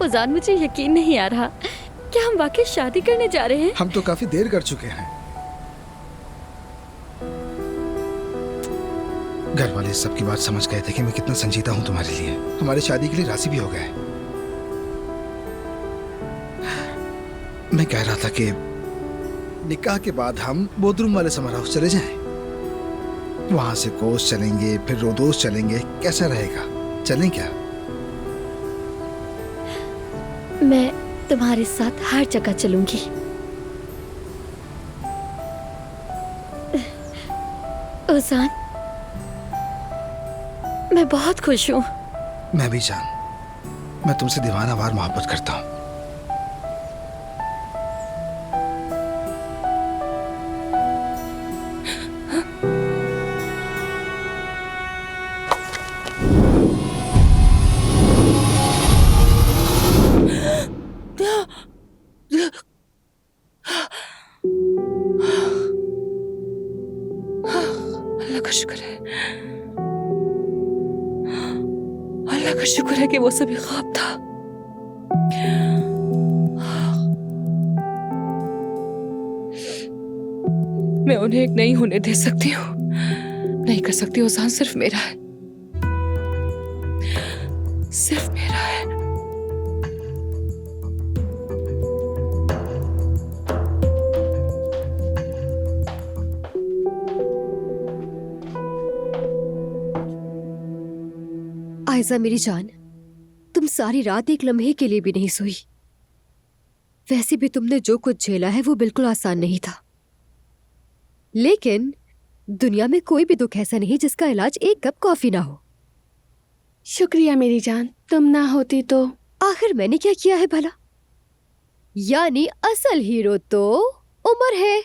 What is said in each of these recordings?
उजान, मुझे यकीन नहीं आ रहा। क्या हम वाकई शादी करने जा रहे हैं? हम तो काफी देर कर चुके हैं। घर वाले इस सब की बात समझ गए थे कि मैं कितना संजीदा हूँ तुम्हारे लिए। हमारी शादी के लिए राजी भी हो गए। मैं कह रहा था कि निकाह के बाद हम बोधरूम वाले समर हाउस चले जाएं। वहां से कोस चलेंगे, फिर रोदोस चलेंगे। कैसा रहेगा? चलें क्या? मैं तुम्हारे साथ हर जगह चलूंगी। उजान, मैं बहुत खुश हूँ। मैं भी जान, मैं तुमसे दीवाना वार मोहब्बत करता हूँ। अल्लाह का शुक्र है, अल्लाह का शुक्र है कि वो सभी ख्वाब था। मैं उन्हें एक नहीं होने दे सकती हूँ, नहीं कर सकती। उजान सिर्फ मेरा है, सिर्फ मेरा है। आयजा मेरी जान, तुम सारी रात एक लम्हे के लिए भी नहीं सोई। वैसे भी तुमने जो कुछ झेला है वो बिल्कुल आसान नहीं था, लेकिन दुनिया में कोई भी दुख ऐसा नहीं जिसका इलाज एक कप कॉफी ना हो। शुक्रिया मेरी जान, तुम ना होती तो। आखिर मैंने क्या किया है भला? यानी असल हीरो तो उमर है।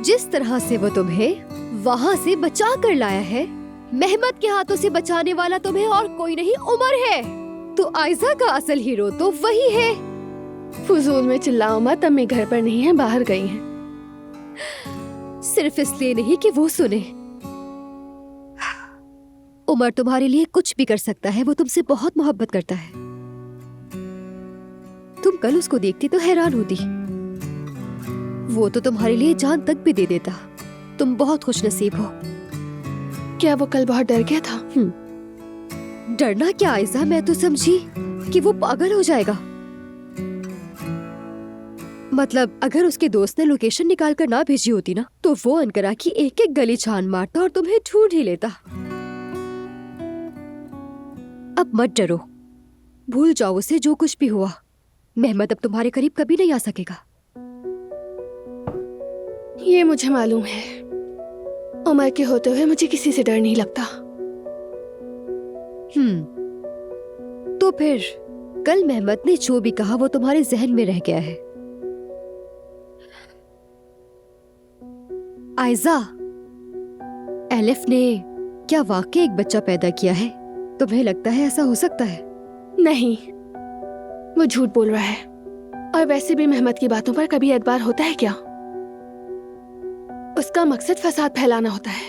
जिस तरह से वो तुम्हें वहां से बचा कर लाया है, मेहमत के हाथों से बचाने वाला तुम्हें और कोई नहीं उमर है। तो आयजा का असल हीरो तो वही है। फजूल में चिल्लाओ मत, अम्मी घर पर नहीं है, बाहर गई हैं। सिर्फ इसलिए नहीं कि वो सुने। उमर तुम्हारे लिए कुछ भी कर सकता है, वो तुमसे बहुत मोहब्बत करता है। तुम कल उसको देखती तो हैरान होती। वो तो तुम्हारे लिए जान तक भी दे देता। तुम बहुत खुशनसीब हो। क्या वो कल बहुत डर गया था? डरना क्या आयजा, मैं तो समझी कि वो पागल हो जाएगा। मतलब अगर उसके दोस्त ने लोकेशन निकाल कर ना भेजी होती ना, तो वो अनकरा की एक एक गली छान मारता और तुम्हें ढूंढ ही लेता। अब मत डरो, भूल जाओ उसे जो कुछ भी हुआ। मेहमत अब तुम्हारे करीब कभी नहीं आ सकेगा। ये मुझे मालूम है। उमर के होते हुए मुझे किसी से डर नहीं लगता। तो फिर कल मेहमत ने जो भी कहा वो तुम्हारे जहन में रह गया है। आयजा, एलिफ ने क्या वाकई एक बच्चा पैदा किया है? तुम्हें लगता है ऐसा हो सकता है? नहीं, वो झूठ बोल रहा है। और वैसे भी मेहमत की बातों पर कभी एतबार होता है क्या? उसका मकसद फसाद फैलाना होता है।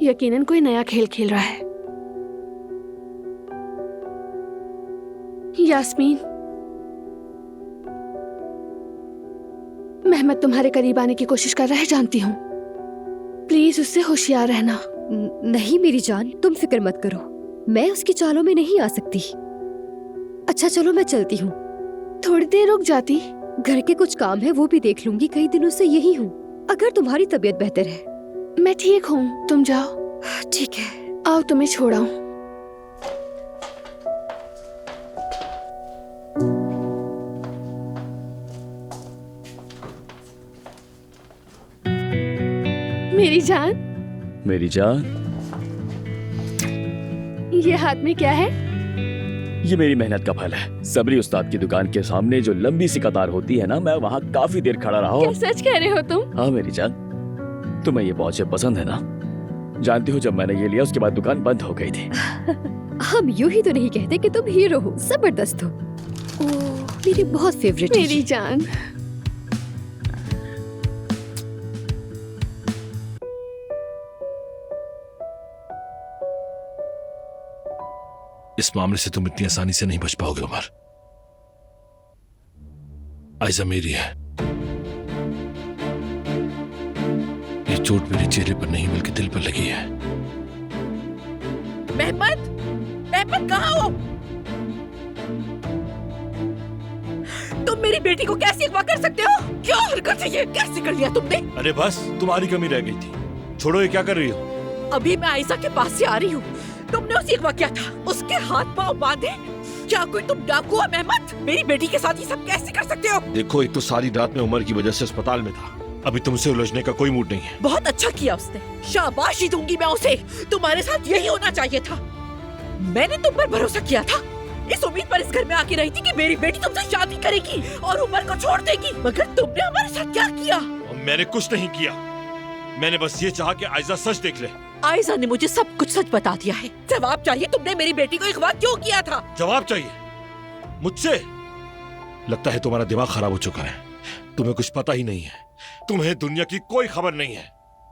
यकीनन कोई नया खेल खेल रहा है। यास्मीन, मेहमत तुम्हारे करीब आने की कोशिश कर रहा है, जानती हूँ। प्लीज उससे होशियार रहना। नहीं मेरी जान, तुम फिक्र मत करो, मैं उसकी चालों में नहीं आ सकती। अच्छा चलो मैं चलती हूँ। थोड़ी देर रुक जाती। घर के कुछ काम है वो भी देख लूंगी, कई दिनों से यही हूँ। अगर तुम्हारी तबीयत बेहतर है। मैं ठीक हूँ, तुम जाओ। ठीक है, आओ तुम्हें छोड़ाऊं। मेरी जान, मेरी जान, ये हाथ में क्या है? ये मेरी मेहनत का फल है। सबरी उस्ताद की दुकान के सामने जो लंबी सी कतार होती है ना, मैं वहाँ काफी देर खड़ा रहा क्या हूँ। सच कह रहे हो तुम? हाँ मेरी जान, तुम्हें ये पौचे पसंद है ना? जानती हो जब मैंने ये लिया उसके बाद दुकान बंद हो गई थी। हम यूं ही तो नहीं कहते कि तुम हीरो हो, जबरदस्त हो। मेरी बहुत फेवरेट है। मेरी जान, इस मामले से तुम इतनी आसानी से नहीं बच पाओगे उमर। आयजा मेरी है। ये चोट मेरे चेहरे पर नहीं बल्कि दिल पर लगी है। मेहमद, मेहमद कहाँ हो? तुम मेरी बेटी को कैसे अगवा कर सकते हो? क्या हरकत है ये? कैसे कर लिया तुमने? अरे बस तुम्हारी कमी रह गई थी। छोड़ो, ये क्या कर रही हो? अभी मैं आयशा के पास से आ रही हूँ। तुमने उसे अगवा किया था, उसके हाथ पाँव बांधे। क्या कोई तुम डाकू हो मेहमद? मेरी बेटी के साथ ये सब कैसे कर सकते हो? देखो, एक तो सारी रात में उमर की वजह से अस्पताल में था। अभी तुमसे उलझने का कोई मूड नहीं है। बहुत अच्छा किया उसने, शाबाशी दूंगी मैं उसे। तुम्हारे साथ यही होना चाहिए था। मैंने तुम पर भरोसा किया था, इस उम्मीद पर इस घर में आके रही थी कि मेरी बेटी तुमसे शादी करेगी और उमर को छोड़ देगी। मगर तुमने हमारे साथ क्या किया? मैंने कुछ नहीं किया। मैंने बस ये चाहा कि आयजा सच देख ले। आयशा ने मुझे सब कुछ सच बता दिया है। जवाब चाहिए, तुमने मेरी बेटी को अगवा क्यों किया था? जवाब चाहिए मुझसे? लगता है तुम्हारा दिमाग खराब हो चुका है। तुम्हें कुछ पता ही नहीं है। तुम्हें दुनिया की कोई खबर नहीं है।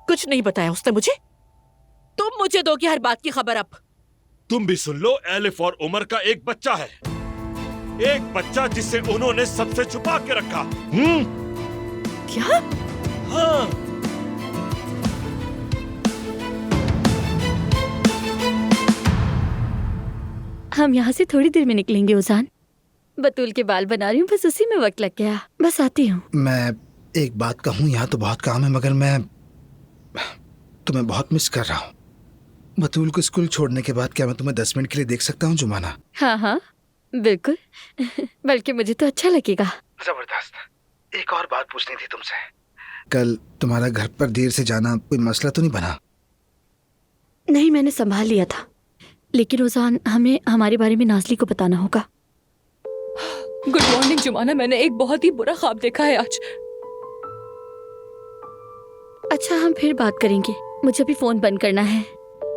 कुछ नहीं बताया उसने मुझे। तुम मुझे दोगे हर बात की खबर। अब तुम भी सुन लो, एलिफ और उमर का एक बच्चा है। एक बच्चा जिसे उन्होंने सबसे छुपा के रखा। क्या? हाँ। हम यहाँ से थोड़ी देर में निकलेंगे उजान। बतूल के बाल बना रही हूँ, बस उसी में वक्त लग गया। बस आती हूँ। मैं एक बात कहूँ, यहाँ तो बहुत काम है मगर मैं तुम्हें बहुत मिस कर रहा हूँ। बतूल को स्कूल छोड़ने के बाद क्या मैं तुम्हें 10 मिनट के लिए देख सकता हूँ जुमाना? हाँ हाँ बिल्कुल। बल्कि मुझे तो अच्छा लगेगा। जबरदस्त। एक और बात पूछनी थी तुमसे। कल तुम्हारा घर पर देर से जाना कोई मसला तो नहीं बना? नहीं, मैंने संभाल लिया था। लेकिन उजान, हमें हमारे बारे में नाज़ली को बताना होगा। गुड मॉर्निंग जुमाना, मैंने एक बहुत ही बुरा ख्वाब देखा है आज। अच्छा, हम फिर बात करेंगे। मुझे भी फोन बंद करना है।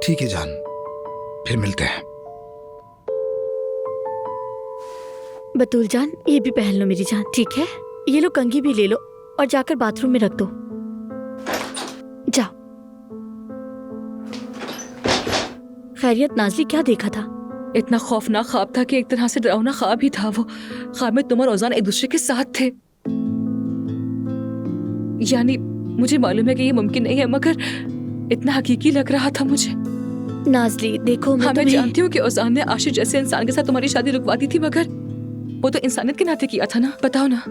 ठीक है जान, फिर मिलते हैं। बतूल जान, ये भी पहन लो मेरी जान, ठीक है? ये लो, कंघी भी ले लो और जाकर बाथरूम में रख दो। जाओ। खैरियत नाज़ली, क्या देखा था? इतना खौफनाक ख्वाब था कि एक तरह से डरावना ख्वाब ही था वो। ख्वाब में तुम और औजान एक दूसरे के साथ थे। यानी मुझे मालूम है कि ये मुमकिन नहीं है, मगर इतना हकीकी लग रहा था मुझे। नाज़ली देखो, मैं जानती हूँ कि औजान ने आशिश जैसे इंसान के साथ तुम्हारी शादी रुकवा दी थी, मगर वो तो इंसानियत के नाते किया था ना। बताओ ना।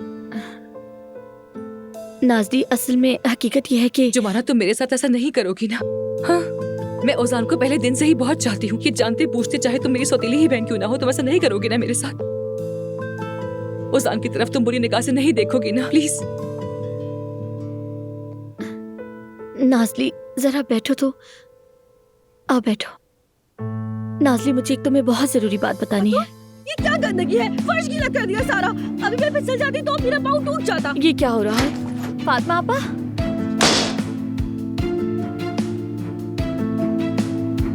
नाज़ली, असल में हकीकत यह है कि जुमाना, तुम मेरे साथ ऐसा नहीं करोगी ना? हाँ, मैं औजान को पहले दिन से ही बहुत चाहती हूँ। ये जानते पूछते चाहे तुम मेरी सौतेली ही बहन क्यों ना हो, तुम ऐसा नहीं करोगी ना मेरे साथ? औजान की तरफ तुम बुरी निगाह से नहीं देखोगी ना? प्लीज। नाज़ली, जरा बैठो तो। आओ बैठो। नाज़ली, मुझे एक तुम्हें बहुत जरूरी बात बतानी है। ये क्या गंदगी है? फर्श गीला कर दिया सारा। अभी मैं फिसल जाती तो मेरा पाँव टूट जाता। ये क्या हो रहा है? फातिमा आपा,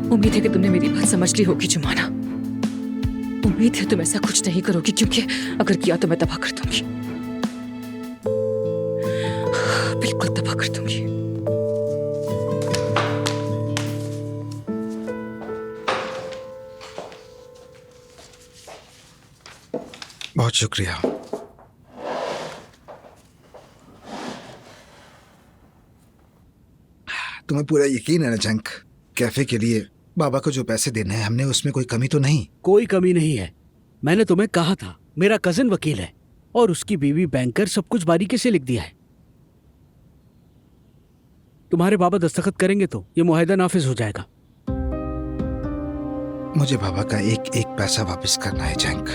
उम्मीद है कि तुमने मेरी बात समझ ली होगी जुमाना। उम्मीद है तुम ऐसा कुछ नहीं करोगी, क्योंकि अगर किया तो मैं तबाह कर दूंगी। बिल्कुल तबाह कर दूंगी। बहुत शुक्रिया। तुम्हें पूरा यकीन है ना जंक? कैफे के लिए बाबा को जो पैसे देने हैं, हमने उसमें कोई कमी तो नहीं? कोई कमी नहीं है। मैंने तुम्हें कहा था, मेरा कजिन वकील है और उसकी बीवी बैंकर, सब कुछ बारीकी से लिख दिया है। तुम्हारे बाबा दस्तखत करेंगे तो ये मुआहिदा नाफिज हो जाएगा। मुझे बाबा का एक एक पैसा वापस करना है जंक।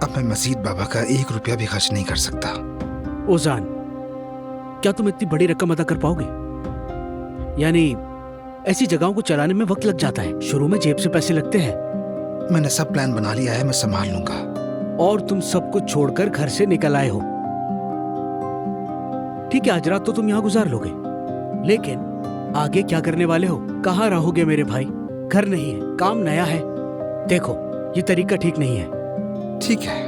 अब मैं मजीद बाबा का 1 रुपया भी खर्च नहीं कर सकता। ओजान, क्या तुम इतनी बड़ी रकम अदा कर पाओगे? यानी ऐसी जगहों को चलाने में वक्त लग जाता है। शुरू में जेब से पैसे लगते हैं। मैंने सब प्लान बना लिया है, मैं संभाल लूंगा। और तुम सब कुछ छोड़कर घर से निकल आए हो। ठीक है, आज रात तो तुम यहाँ गुजार लोगे, लेकिन आगे क्या करने वाले हो? कहाँ रहोगे मेरे भाई? घर नहीं है, काम नया है। देखो, ये तरीका ठीक नहीं है। ठीक है,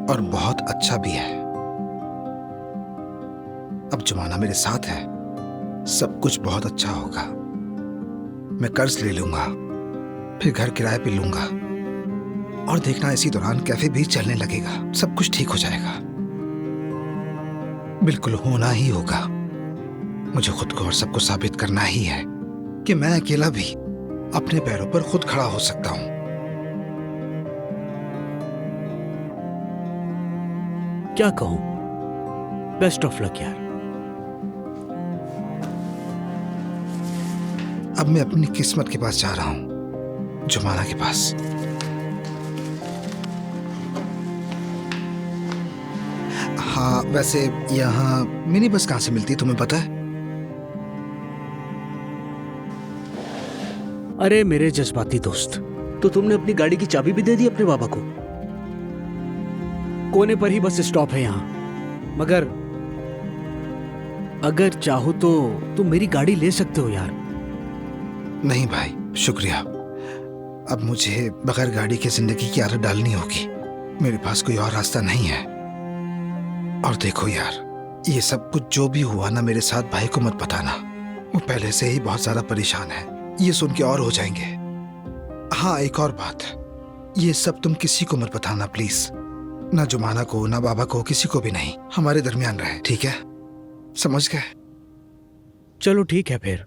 और बहुत अच्छा भी है। अब जुमाना मेरे साथ है, सब कुछ बहुत अच्छा होगा। मैं कर्ज ले लूंगा, फिर घर किराए पे लूंगा, और देखना इसी दौरान कैफे भी चलने लगेगा, सब कुछ ठीक हो जाएगा। बिल्कुल होना ही होगा। मुझे खुद को और सबको साबित करना ही है कि मैं अकेला भी अपने पैरों पर खुद खड़ा हो सकता हूं। क्या कहूं, बेस्ट ऑफ लक यार। अब मैं अपनी किस्मत के पास जा रहा हूं, जुमाना के पास। हाँ, वैसे यहाँ मिनी बस कहाँ से मिलती है तुम्हें पता है? अरे मेरे जज्बाती दोस्त, तो तुमने अपनी गाड़ी की चाबी भी दे दी अपने बाबा को। कोने पर ही बस स्टॉप है यहाँ, मगर अगर चाहो तो तुम मेरी गाड़ी ले सकते हो यार। नहीं भाई, शुक्रिया। अब मुझे बगैर गाड़ी की जिंदगी की आदत डालनी होगी। मेरे पास कोई और रास्ता नहीं है। और देखो यार, ये सब कुछ जो भी हुआ ना मेरे साथ, भाई को मत बताना। वो पहले से ही बहुत ज्यादा परेशान है, ये सुन के और हो जाएंगे। हाँ, एक और बात, ये सब तुम किसी को मत बताना प्लीज। ना जुमाना को, ना बाबा को, किसी को भी नहीं। हमारे दरमियान रहे, ठीक है? समझ गए? चलो ठीक है फिर।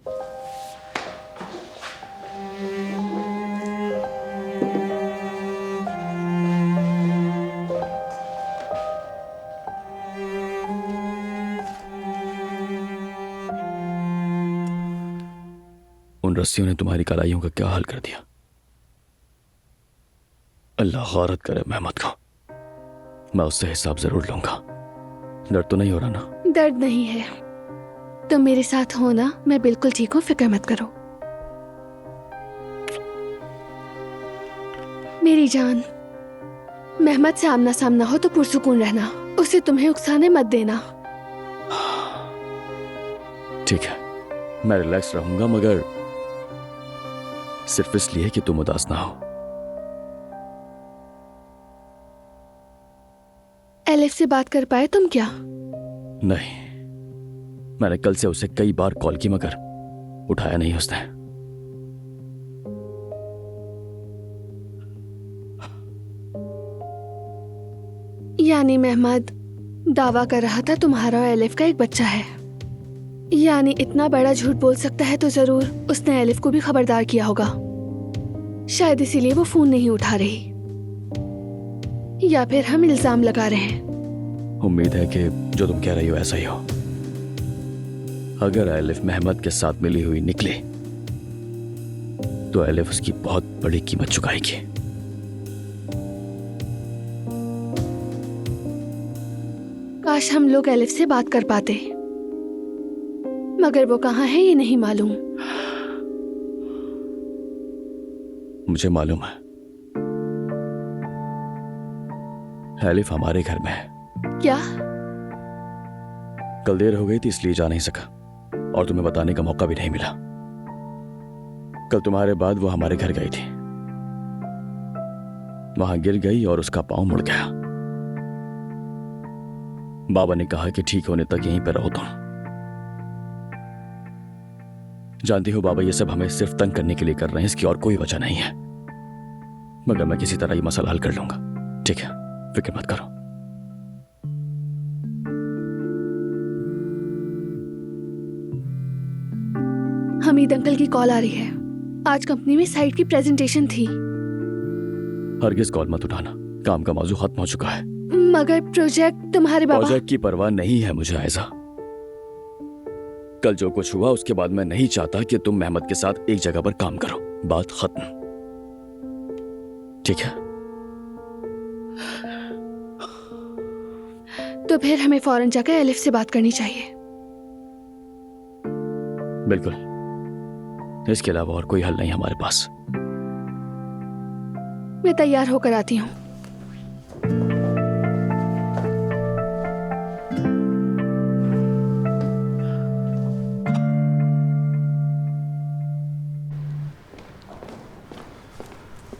उन रस्सियों ने तुम्हारी कलाइयों का क्या हाल कर दिया। अल्लाह गौरत करे मेहमत को। मैं उससे हिसाब जरूर लूंगा। दर्द तो नहीं हो रहा ना? दर्द नहीं है। तुम मेरे साथ हो ना, मैं बिल्कुल ठीक हूँ, फिक्र मत करो। मेरी जान, मेहमत से आमना सामना हो तो पुरसुकून रहना, उसे तुम्हें उकसाने मत देना। ठीक है, मैं रिलैक्स रहूंगा, मगर सिर्फ इसलिए कि तुम उदास ना हो। एलिफ से बात कर पाए तुम क्या? नहीं, मैंने कल से उसे कई बार कॉल की, मगर उठाया नहीं उसने। यानी मेहमद दावा कर रहा था तुम्हारा और एलिफ का एक बच्चा है। यानी इतना बड़ा झूठ बोल सकता है तो जरूर उसने एलिफ को भी खबरदार किया होगा। शायद इसीलिए वो फोन नहीं उठा रही, या फिर हम इल्जाम लगा रहे हैं। उम्मीद है कि जो तुम कह रही हो ऐसा ही हो। अगर एलिफ मेहमद के साथ मिली हुई निकले तो एलिफ उसकी बहुत बड़ी कीमत चुकाएगी। काश हम लोग एलिफ से बात कर पाते, मगर वो कहाँ है ये नहीं मालूम। मुझे मालूम है, एलिफ हमारे घर में है। क्या? कल देर हो गई थी इसलिए जा नहीं सका, और तुम्हें बताने का मौका भी नहीं मिला। कल तुम्हारे बाद वो हमारे घर गई थी, वहां गिर गई और उसका पांव मुड़ गया। बाबा ने कहा कि ठीक होने तक यहीं पर रहो तुम। जानती हो बाबा ये सब हमें सिर्फ तंग करने के लिए कर रहे हैं, इसकी और कोई वजह नहीं है। मगर मैं किसी तरह ये मसला हल कर लूंगा, ठीक है? फिक्र मत करो। हमीद अंकल की कॉल आ रही है। आज कंपनी में साइट की प्रेजेंटेशन थी। हरगिज कॉल मत उठाना, काम का मौजू खत्म हो चुका है। मगर प्रोजेक्ट तुम्हारे बाबा। प्रोजेक्ट की परवाह नहीं है मुझे आयजा। कल जो कुछ हुआ उसके बाद मैं नहीं चाहता कि तुम मेहमद के साथ एक जगह पर काम करो। बात खत्म, ठीक है? तो फिर हमें फौरन जाकर एलिफ से बात करनी चाहिए। बिल्कुल, इसके अलावा और कोई हल नहीं हमारे पास। मैं तैयार होकर आती हूँ।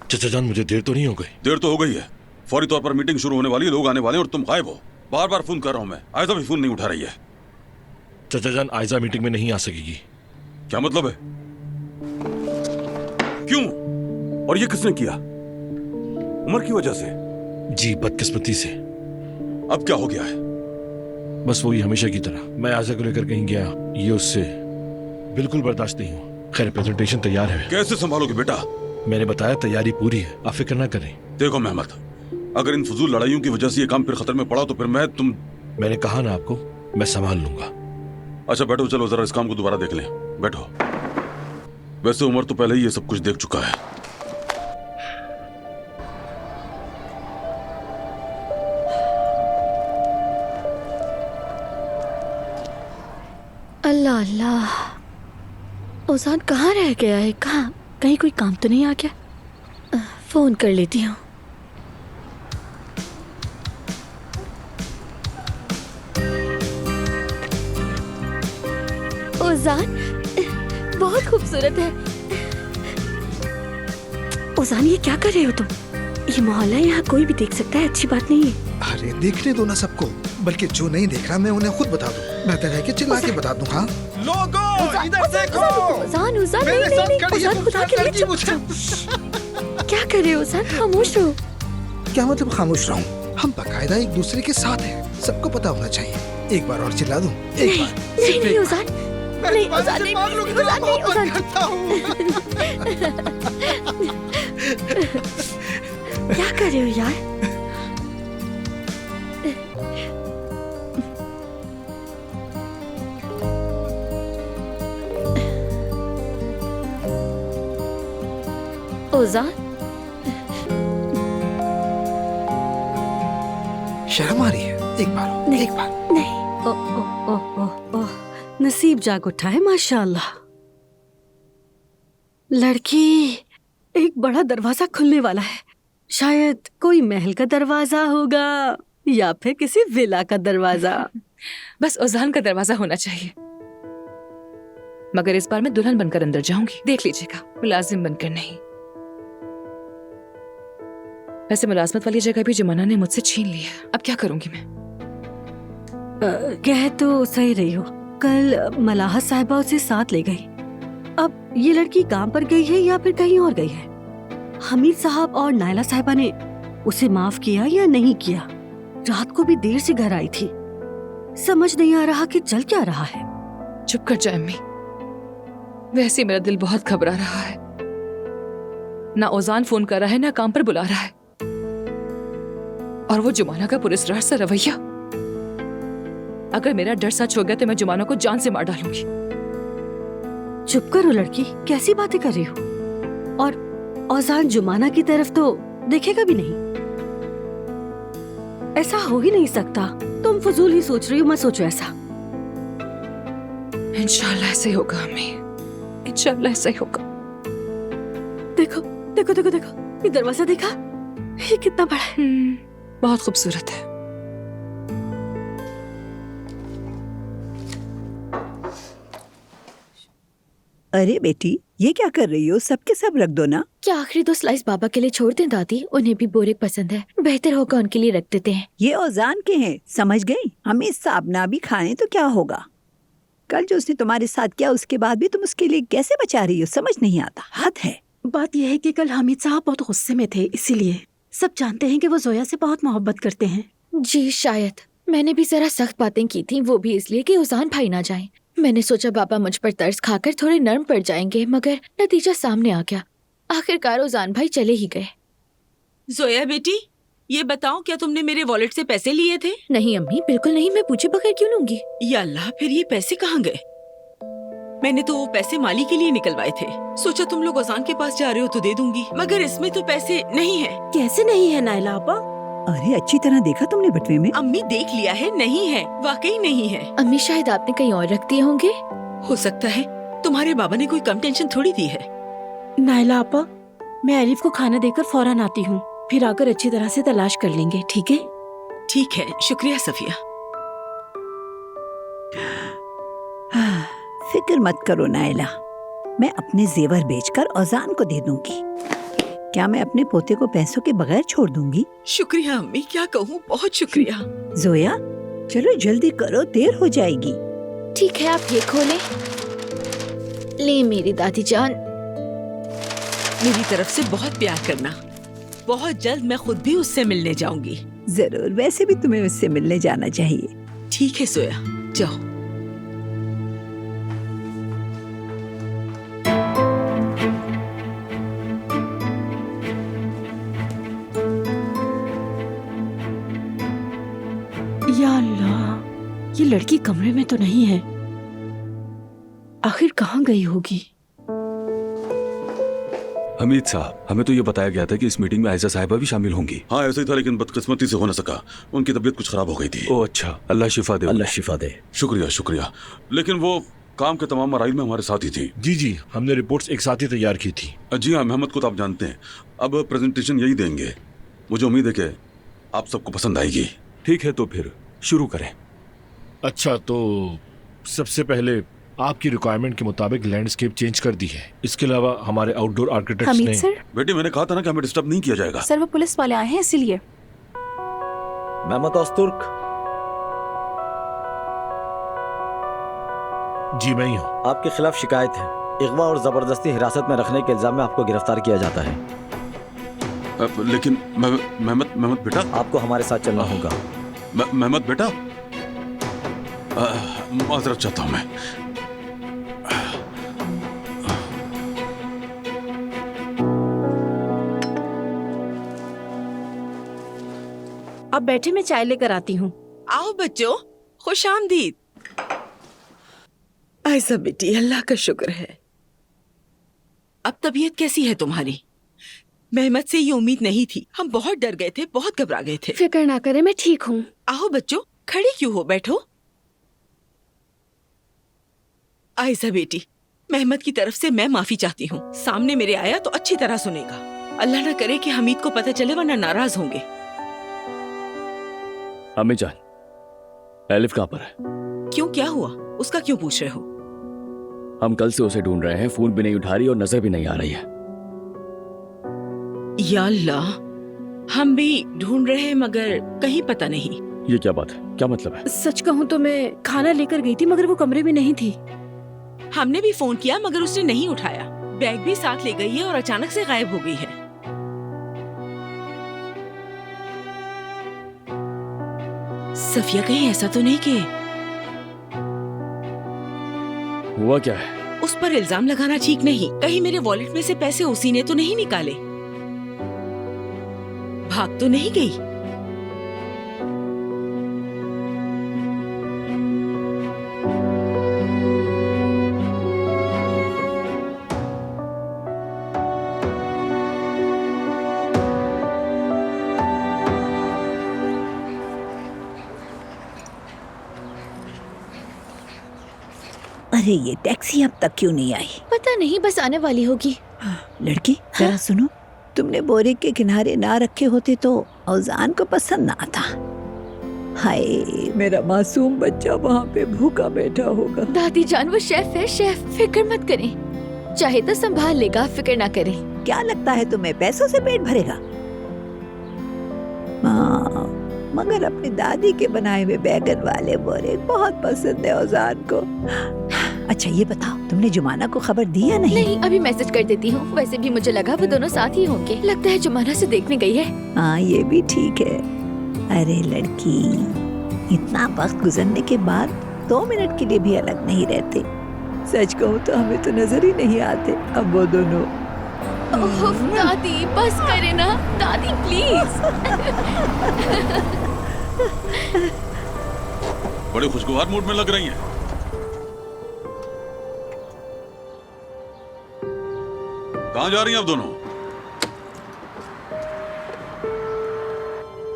चाचा जान, मुझे देर तो नहीं हो गई? देर तो हो गई है। फौरी तौर पर मीटिंग शुरू होने वाली है, लोग आने वाले हैं और तुम गायब हो। बार बार फोन कर रहा हूं मैं, आयजा भी फोन नहीं उठा रही है। चाचा जान, आयजा मीटिंग में नहीं आ सकेगी। क्या मतलब है? क्यों? और ये किसने किया? उमर की वजह से? जी, बदकिस्मती से। अब क्या हो गया है? बस वही हमेशा की तरह। मैं आजा को लेकर कहीं गया, ये उससे बिल्कुल बर्दाश्त नहीं हुआ। खैर, प्रेजेंटेशन तैयार है। कैसे संभालोगे बेटा? मैंने बताया तैयारी पूरी है, आप फिक्र ना करें। देखो मेहमद, अगर इन फजूल लड़ाइयों की वजह से ये काम फिर खतरे में पड़ा तो फिर मैंने कहा ना आपको, मैं संभाल लूंगा। अच्छा बैठो, चलो जरा इस काम को दोबारा देख लें। बैठो। वैसे उमर तो पहले ही ये सब कुछ देख चुका है। अल्लाह अल्लाह, ओजान कहाँ रह गया है? कहाँ? कहीं कोई काम तो नहीं आ गया? फोन कर लेती हूँ। ओजान बहुत खूबसूरत है। ओजान, ये क्या कर रहे हो तुम? ये मोहल्ला है, यहाँ कोई भी देख सकता है, अच्छी बात नहीं है। अरे देखने दो ना सबको, बल्कि जो नहीं देख रहा मैं उन्हें खुद बता दूं। बेहतर है कि चिल्ला के बता दूं। हाँ लोगों, इधर देखो। ओजान, ओजान, नहीं नहीं नहीं, ओजान, खुदा के लिए चुप जाओ। क्या कर रहे हो ओजान? खामोश रहो। क्या मतलब खामोश रहूं? हम बाकायदा एक दूसरे के साथ हैं, सबको पता होना चाहिए। एक बार और चिल्ला दूं? एक बार? नहीं नहीं ओजान, नहीं ओजान, नहीं ओजान, नहीं ओजान। क्या कर रहे हो यार? ओजान, शर्म आ रही है? एक बार, नहीं, एक बार। नहीं। ओह, नसीब जाग उठा है माशाल्लाह। लड़की, एक बड़ा दरवाजा खुलने वाला है। शायद कोई महल का दरवाजा होगा या फिर किसी विला का दरवाजा। बस ओजान का दरवाजा होना चाहिए। मगर इस बार मैं दुल्हन बनकर अंदर जाऊंगी, देख लीजिएगा, मुलाजिम बनकर नहीं। वैसे मुलाजमत वाली जगह भी जुमाना ने मुझसे छीन ली है, अब क्या करूंगी मैं? कह तो सही रही हो, कल मलाहत साहिबा उसे साथ ले गई। अब ये लड़की काम पर गई है या फिर कहीं और गई है? हमीद साहब और नायला साहिबा ने उसे माफ किया या नहीं किया? रात को भी देर से घर आई थी, समझ नहीं आ रहा कि चल क्या रहा है। चुप कर जाए अम्मी, वैसे मेरा दिल बहुत घबरा रहा है। ना ओजान फोन कर रहा है, ना काम पर बुला रहा है, और वो जुमाना का पुरस्कार सा रवैया। अगर मेरा डर सच हो गया तो मैं जुमाना को जान से मार डालूंगी। चुप करो लड़की, कैसी बातें कर रही हो? और औजान जुमाना की तरफ तो देखेगा भी नहीं। ऐसा हो ही नहीं सकता। तुम फजूल ही सोच रही हो, मत सोचो ऐसा। इंशाल्लाह ऐसे ही होगा अम्मी, इंशाल्लाह ऐसा ही होगा। देखो देखो देखो देखो, ये दरवाजा देखा? ये कितना बड़ा है। बहुत खूबसूरत है। अरे बेटी, ये क्या कर रही हो? सबके सब रख दो ना। क्या आखिरी 2 स्लाइस बाबा के लिए छोड़ दें दादी? उन्हें भी बोरेक पसंद है, बेहतर होगा उनके लिए रख देते हैं। ये औजान के हैं, समझ गई? हमें साहब ना भी खाएं तो क्या होगा? कल जो उसने तुम्हारे साथ किया उसके बाद भी तुम उसके लिए कैसे बचा रही हो? समझ नहीं आता, हद है। बात यह है कि कल हामिद साहब बहुत गुस्से में थे, इसीलिए। सब जानते हैं कि वो जोया से बहुत मोहब्बत करते हैं। जी शायद मैंने भी जरा सख्त बातें की थी, वो भी इसलिए कि उजान भाई ना जाएं। मैंने सोचा बाबा मुझ पर तरस खाकर थोड़े नर्म पड़ जाएंगे, मगर नतीजा सामने आ गया। आखिरकार उजान भाई चले ही गए। जोया बेटी, ये बताओ, क्या तुमने मेरे वॉलेट से पैसे लिए थे? नहीं अम्मी, बिल्कुल नहीं, मैं पूछे बगैर क्यों लूंगी? या अल्लाह, फिर ये पैसे कहाँ गए? मैंने तो वो पैसे माली के लिए निकलवाए थे। सोचा तुम लोग अजान के पास जा रहे हो तो दे दूंगी, मगर इसमें तो पैसे नहीं है। कैसे नहीं है नायला आपा? अरे अच्छी तरह देखा तुमने बटवे में? अम्मी देख लिया है, नहीं है, वाकई नहीं है। अम्मी शायद आपने कहीं और रख दिए होंगे। हो सकता है, तुम्हारे बाबा ने कोई कम टेंशन थोड़ी दी है। नायला आपा, मैं अलीफ को खाना देकर फौरन आती हूँ, फिर आकर अच्छी तरह से तलाश कर लेंगे, ठीक है? ठीक है, शुक्रिया सफिया। फिक्र मत करो नायला, मैं अपने जेवर बेचकर औजान को दे दूंगी। क्या मैं अपने पोते को पैसों के बगैर छोड़ दूंगी? शुक्रिया अम्मी, क्या कहूँ, बहुत शुक्रिया। जोया, चलो जल्दी करो, देर हो जाएगी। ठीक है, आप ये खोलें। ले मेरी दादी जान। मेरी तरफ से बहुत प्यार करना। बहुत जल्द मैं खुद भी उससे मिलने जाऊंगी। जरूर, वैसे भी तुम्हें उससे मिलने जाना चाहिए। ठीक है सोया, जाओ। या अल्लाह, ये लड़की कमरे में तो नहीं है। आखिर कहाँ गई होगी? हमीद साहब, हमें तो ये बताया गया था कि इस मीटिंग में आयशा साहिबा भी शामिल होंगी। हाँ ऐसा ही था, लेकिन बदकिस्मती से हो न सका। उनकी तबीयत कुछ खराब हो गई थी। ओह अच्छा, अल्लाह शिफा दे। अल्लाह शिफा दे। शुक्रिया शुक्रिया। लेकिन वो काम के तमाम मराइल में हमारे साथ ही थी। जी जी, हमने रिपोर्ट्स एक साथ ही तैयार की थी। जी हाँ, मोहम्मद को तो आप जानते हैं। अब प्रेजेंटेशन यही देंगे। मुझे उम्मीद है कि आप सबको पसंद आएगी। ठीक है, तो फिर शुरू करें। अच्छा, तो सबसे पहले आपकी रिक्वायरमेंट के मुताबिक लैंडस्केप चेंज कर दी है। इसके अलावा हमारे आउटडोर आर्किटेक्ट्स हमीद ने। सर, बेटी मैंने कहा था ना कि हमें डिस्टर्ब नहीं किया जाएगा। सर वो पुलिस वाले आए हैं इसीलिए। मेहमत ओस्तुर्क। जी मैं ही हूँ। आपके खिलाफ शिकायत है। अगवा और जबरदस्ती हिरासत में रखने के इल्जाम में आपको गिरफ्तार किया जाता है। लेकिन मेहमत बेटा, आपको हमारे साथ चलना होगा। मेहमत बेटा, माजरत चाहता हूँ मैं। अब बैठे, मैं चाय लेकर आती हूँ। आओ बच्चों, खुश आमदीद। ऐसा बेटी, अल्लाह का शुक्र है। अब तबीयत कैसी है तुम्हारी? मेहमत से ये उम्मीद नहीं थी। हम बहुत डर गए थे, बहुत घबरा गए थे। फिक्र ना करें, मैं ठीक हूँ। आओ बच्चों, खड़े क्यों हो, बैठो। आयशा बेटी, मेहमत की तरफ से मैं माफी चाहती हूँ। सामने मेरे आया तो अच्छी तरह सुनेगा। अल्लाह ना करे कि हमीद को पता चले, वरना नाराज होंगे। अम्मी जान, एलिफ कहाँ पर है? क्यों, क्या हुआ? उसका क्यों पूछ रहे हो? हम कल से उसे ढूंढ रहे हैं। फोन भी नहीं उठा रही और नजर भी नहीं आ रही है। या अल्लाह, हम भी ढूंढ रहे हैं मगर कहीं पता नहीं। ये क्या बात है? क्या मतलब है? सच कहूँ तो मैं खाना लेकर गई थी, मगर वो कमरे में नहीं थी। हमने भी फोन किया मगर उसने नहीं उठाया। बैग भी साथ ले गई है और अचानक से गायब हो गई है। सफिया, कहीं ऐसा तो नहीं कि हुआ क्या है? उस पर इल्जाम लगाना ठीक नहीं। कहीं मेरे वॉलेट में से पैसे उसी ने तो नहीं निकाले? भाग तो नहीं गई? अरे ये टैक्सी अब तक क्यों नहीं आई? पता नहीं, बस आने वाली होगी। लड़की जरा सुनो, तुमने बोरे के किनारे ना रखे होते तो औजान को पसंद ना आता। हाय, मेरा मासूम बच्चा वहाँ पे भूखा बैठा होगा। दादी जान, वो शेफ है, शेफ। फिक्र मत करें, चाहे तो संभाल लेगा, फिक्र ना करें। क्या लगता है तुम्हें पैसों से पेट भरेगा? हाँ, मगर अपनी दादी के बनाए हुए बैगन वाले बोरे बहुत पसंद है औजान को। अच्छा ये बताओ, तुमने जुमाना को खबर दी या नहीं? नहीं, अभी मैसेज कर देती हूँ। वैसे भी मुझे लगा वो दोनों साथ ही होंगे। लगता है जुमाना से देखने गई है। हाँ ये भी ठीक है। अरे लड़की, इतना वक्त गुजरने के बाद 2 मिनट के लिए भी अलग नहीं रहते। सच कहूँ तो हमें तो नजर ही नहीं आते अब वो दोनों। ओह दादी, बस करे ना दादी, प्लीज। बड़े खुशगवार मूड में लग रही हैं। कहाँ जा रही हैं अब दोनों?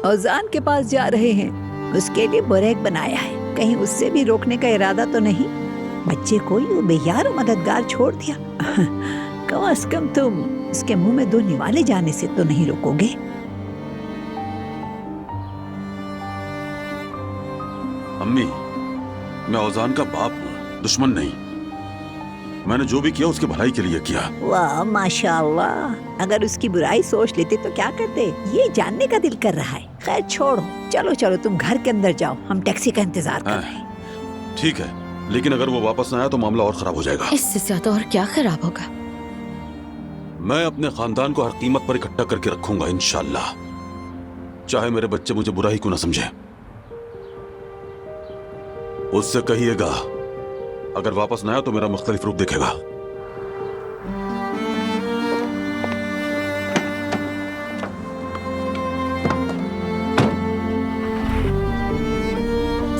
औजान के पास जा रहे हैं। उसके लिए बुरेक बनाया है, कहीं उससे भी रोकने का इरादा तो नहीं? बच्चे को यूं बेयार मददगार छोड़ दिया। कम से कम तुम उसके मुंह में 2 निवाले जाने से तो नहीं रोकोगे? अम्मी, मैं औजान का बाप हूँ, दुश्मन नहीं। मैंने जो भी किया उसकी भलाई के लिए किया। वाह माशाअल्लाह, अगर उसकी बुराई सोच लेते तो क्या करते? ये जानने का दिल कर रहा है। खैर छोड़ो, चलो चलो तुम घर के अंदर जाओ, हम टैक्सी का इंतजार कर रहे हैं। ठीक है, लेकिन अगर वो वापस न आया तो मामला और खराब हो जाएगा। इससे ज्यादा और क्या खराब होगा? मैं अपने खानदान को हर कीमत पर इकट्ठा करके रखूंगा इंशाल्लाह, चाहे मेरे बच्चे मुझे बुरा ही क्यों ना समझे। उससे कहिएगा अगर वापस न आया तो मेरा मुख्तलिफ रूप देखेगा।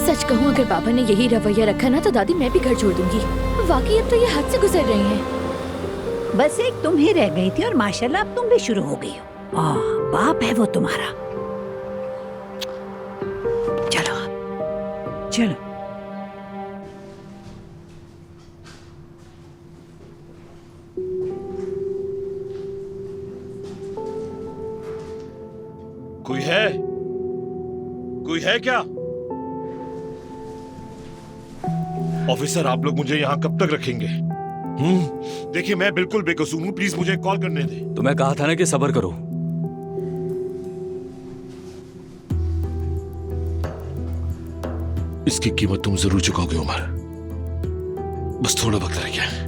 सच कहूँ अगर पापा ने यही रवैया रखा ना तो दादी मैं भी घर छोड़ दूंगी। वाकई अब तो ये हद से गुजर रही हैं। बस एक तुम ही रह गई थी और माशाल्लाह अब तुम भी शुरू हो गई हो। बाप है वो तुम्हारा। चलो चलो। कोई है? कोई है क्या? ऑफिसर, आप लोग मुझे यहाँ कब तक रखेंगे? देखिए मैं बिल्कुल बेकसूर हूँ, प्लीज मुझे कॉल करने दे। तो मैं कहा था ना कि सब्र करो। इसकी कीमत तुम जरूर चुकाओगे उमर, बस थोड़ा वक्त रह गया है।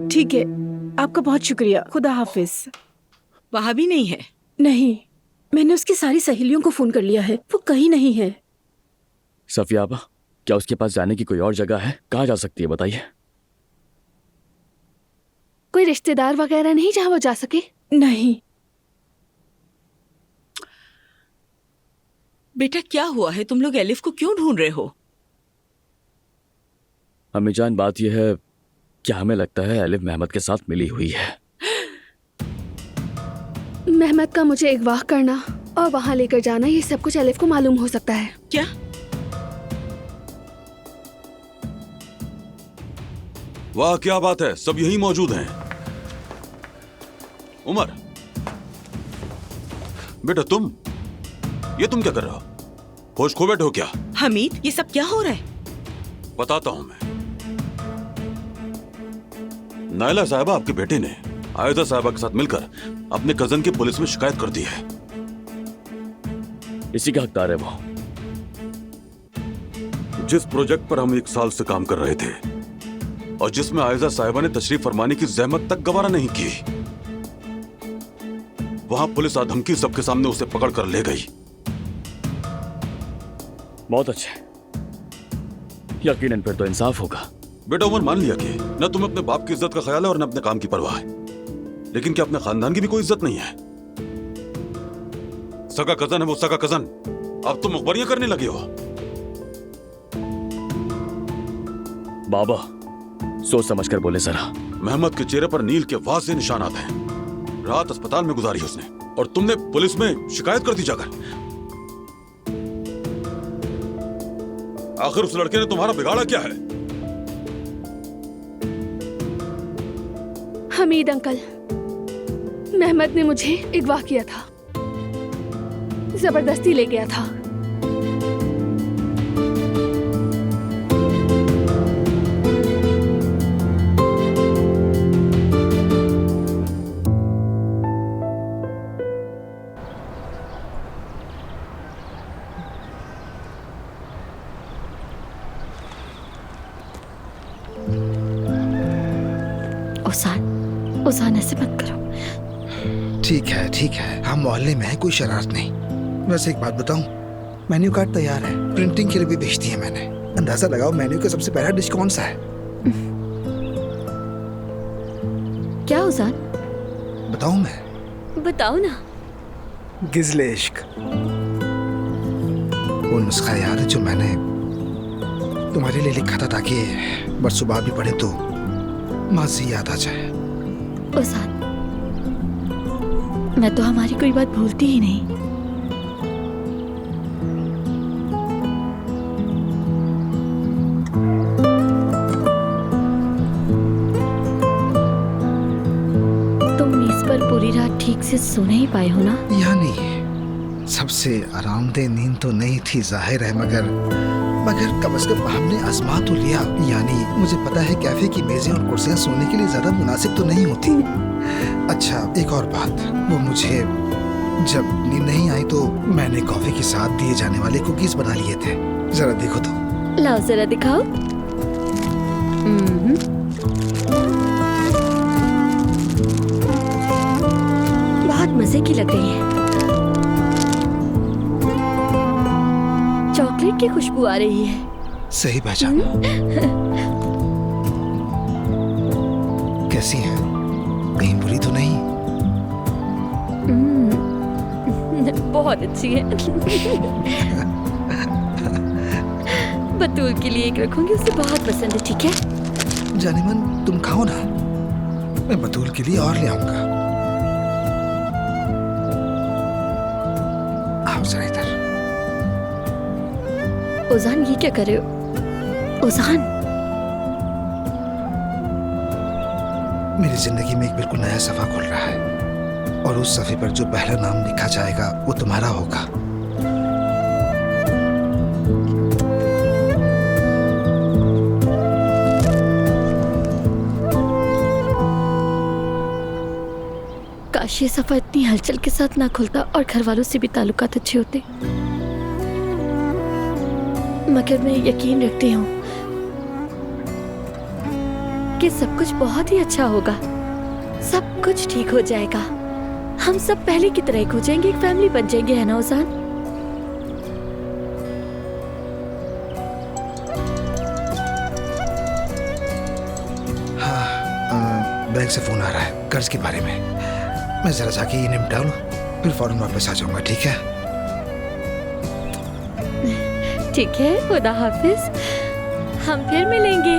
ठीक है, आपका बहुत शुक्रिया। खुदा हाफिज। वहां भी नहीं है? नहीं, मैंने उसकी सारी सहेलियों को फोन कर लिया है, वो कहीं नहीं है। सफियाबा, क्या उसके पास जाने की कोई और जगह है? कहाँ जा सकती है बताइए। कोई रिश्तेदार वगैरह नहीं जहाँ वो जा सके? नहीं। बेटा क्या हुआ है? तुम लोग एलिफ को क्यों ढूंढ रहे हो? अम्मी जान, बात यह है कि हमें लगता है एलिफ मेहमद के साथ मिली हुई है। मेहमद का मुझे अगवा करना और वहाँ लेकर जाना, ये सब कुछ एलिफ को मालूम हो सकता है। क्या? वाह क्या बात है, सब यही मौजूद हैं। उमर बेटा, ये तुम क्या कर रहे हो? होश खो बैठे हो क्या? हमीद, ये सब क्या हो रहा है? बताता हूं मैं। नायला साहिबा, आपके बेटे ने आयजा साहिबा के साथ मिलकर अपने कजन की पुलिस में शिकायत कर दी है। इसी का हकदार है वो। जिस प्रोजेक्ट पर हम 1 साल से काम कर रहे थे और जिसमें आयजा साहिबा ने तशरीफ फरमाने की जहमत तक गवारा नहीं की, वहां पुलिस आधमकी सबके सामने उसे पकड़ कर ले गई। बहुत अच्छे, यकीनन फिर तो इंसाफ होगा। बेटा उमर, मान लिया कि न तुम्हें अपने बाप की इज्जत का ख्याल है और न अपने काम की परवाह है, लेकिन क्या अपने खानदान की भी कोई इज्जत नहीं है? सगा कजन है वो, सगा कजन। अब तुम मुखबरियां करने लगे हो। बाबा, सोच समझकर बोले जरा। मेहमद के चेहरे पर नील के वाज़ेह निशानात हैं। रात अस्पताल में गुजारी उसने और तुमने पुलिस में शिकायत कर दी जाकर। आखिर उस लड़के ने तुम्हारा बिगाड़ा क्या है? हमीद अंकल, मेहमद ने मुझे अगवा किया था, जबरदस्ती ले गया था। ओसान, ऐसे मत करो। ठीक है, हम मोहल्ले में है, कोई शरारत नहीं। वैसे एक बात बताऊं, मेन्यू कार्ड तैयार है, प्रिंटिंग के लिए भी भेज दी है मैंने। अंदाजा लगाओ मेन्यू का सबसे पहला डिश कौन सा है? क्या ओसान? बताऊं मैं? बताओ ना। गिज़ले इश्क। वो नुस्खा याद है जो मैंने तुम्हारे लिए लिखा था ताकि बरसों बाद भी पढ़े तो माजी याद आ जाए। ओसान, मैं तो हमारी कोई बात भूलती ही नहीं। तुम इस पर पूरी रात ठीक से सो नहीं पाए हो ना? यानी सबसे आरामदेह नींद तो नहीं थी जाहिर है, मगर कम से कम हमने आजमा तो लिया। यानी मुझे पता है कैफे की मेजें और कुर्सियां सोने के लिए ज्यादा मुनासिब तो नहीं होती। अच्छा, एक और बात, वो मुझे जब नींद नहीं आई तो मैंने कॉफी के साथ दिए जाने वाले कुकीज बना लिए थे। जरा देखो तो। लाओ जरा दिखाओ। बहुत मजे की लग रही है। चॉकलेट की खुशबू आ रही है। सही पहचाना। कैसी है? कहीं बुरी तो नहीं? बहुत अच्छी है। बतूल के लिए एक रखूंगी, उसे बहुत पसंद है। ठीक है जाने मन, तुम खाओ ना, मैं बतूल के लिए और ले आऊंगा। आओ जरा इधर। ओजान, ये क्या कर रहे हो? ओजान, मेरी जिंदगी में एक बिल्कुल नया सफा खुल रहा है, और उस सफे पर जो पहला नाम लिखा जाएगा वो तुम्हारा होगा। काश ये सफा इतनी हलचल के साथ ना खुलता और घर वालों से भी ताल्लुकात अच्छे होते। मगर मैं यकीन रखती हूँ कि सब कुछ बहुत ही अच्छा होगा। सब कुछ ठीक हो जाएगा। हम सब पहले की तरह हो जाएंगे, एक फैमिली बन जाएंगे, है ना ओजान? हाँ, बैंक से फोन आ रहा है कर्ज के बारे में। मैं जरा जाके ये निपटा लूं, फिर फौरन वापस आ जाऊंगा। ठीक है? ठीक है, खुदा हाफिज, हम फिर मिलेंगे।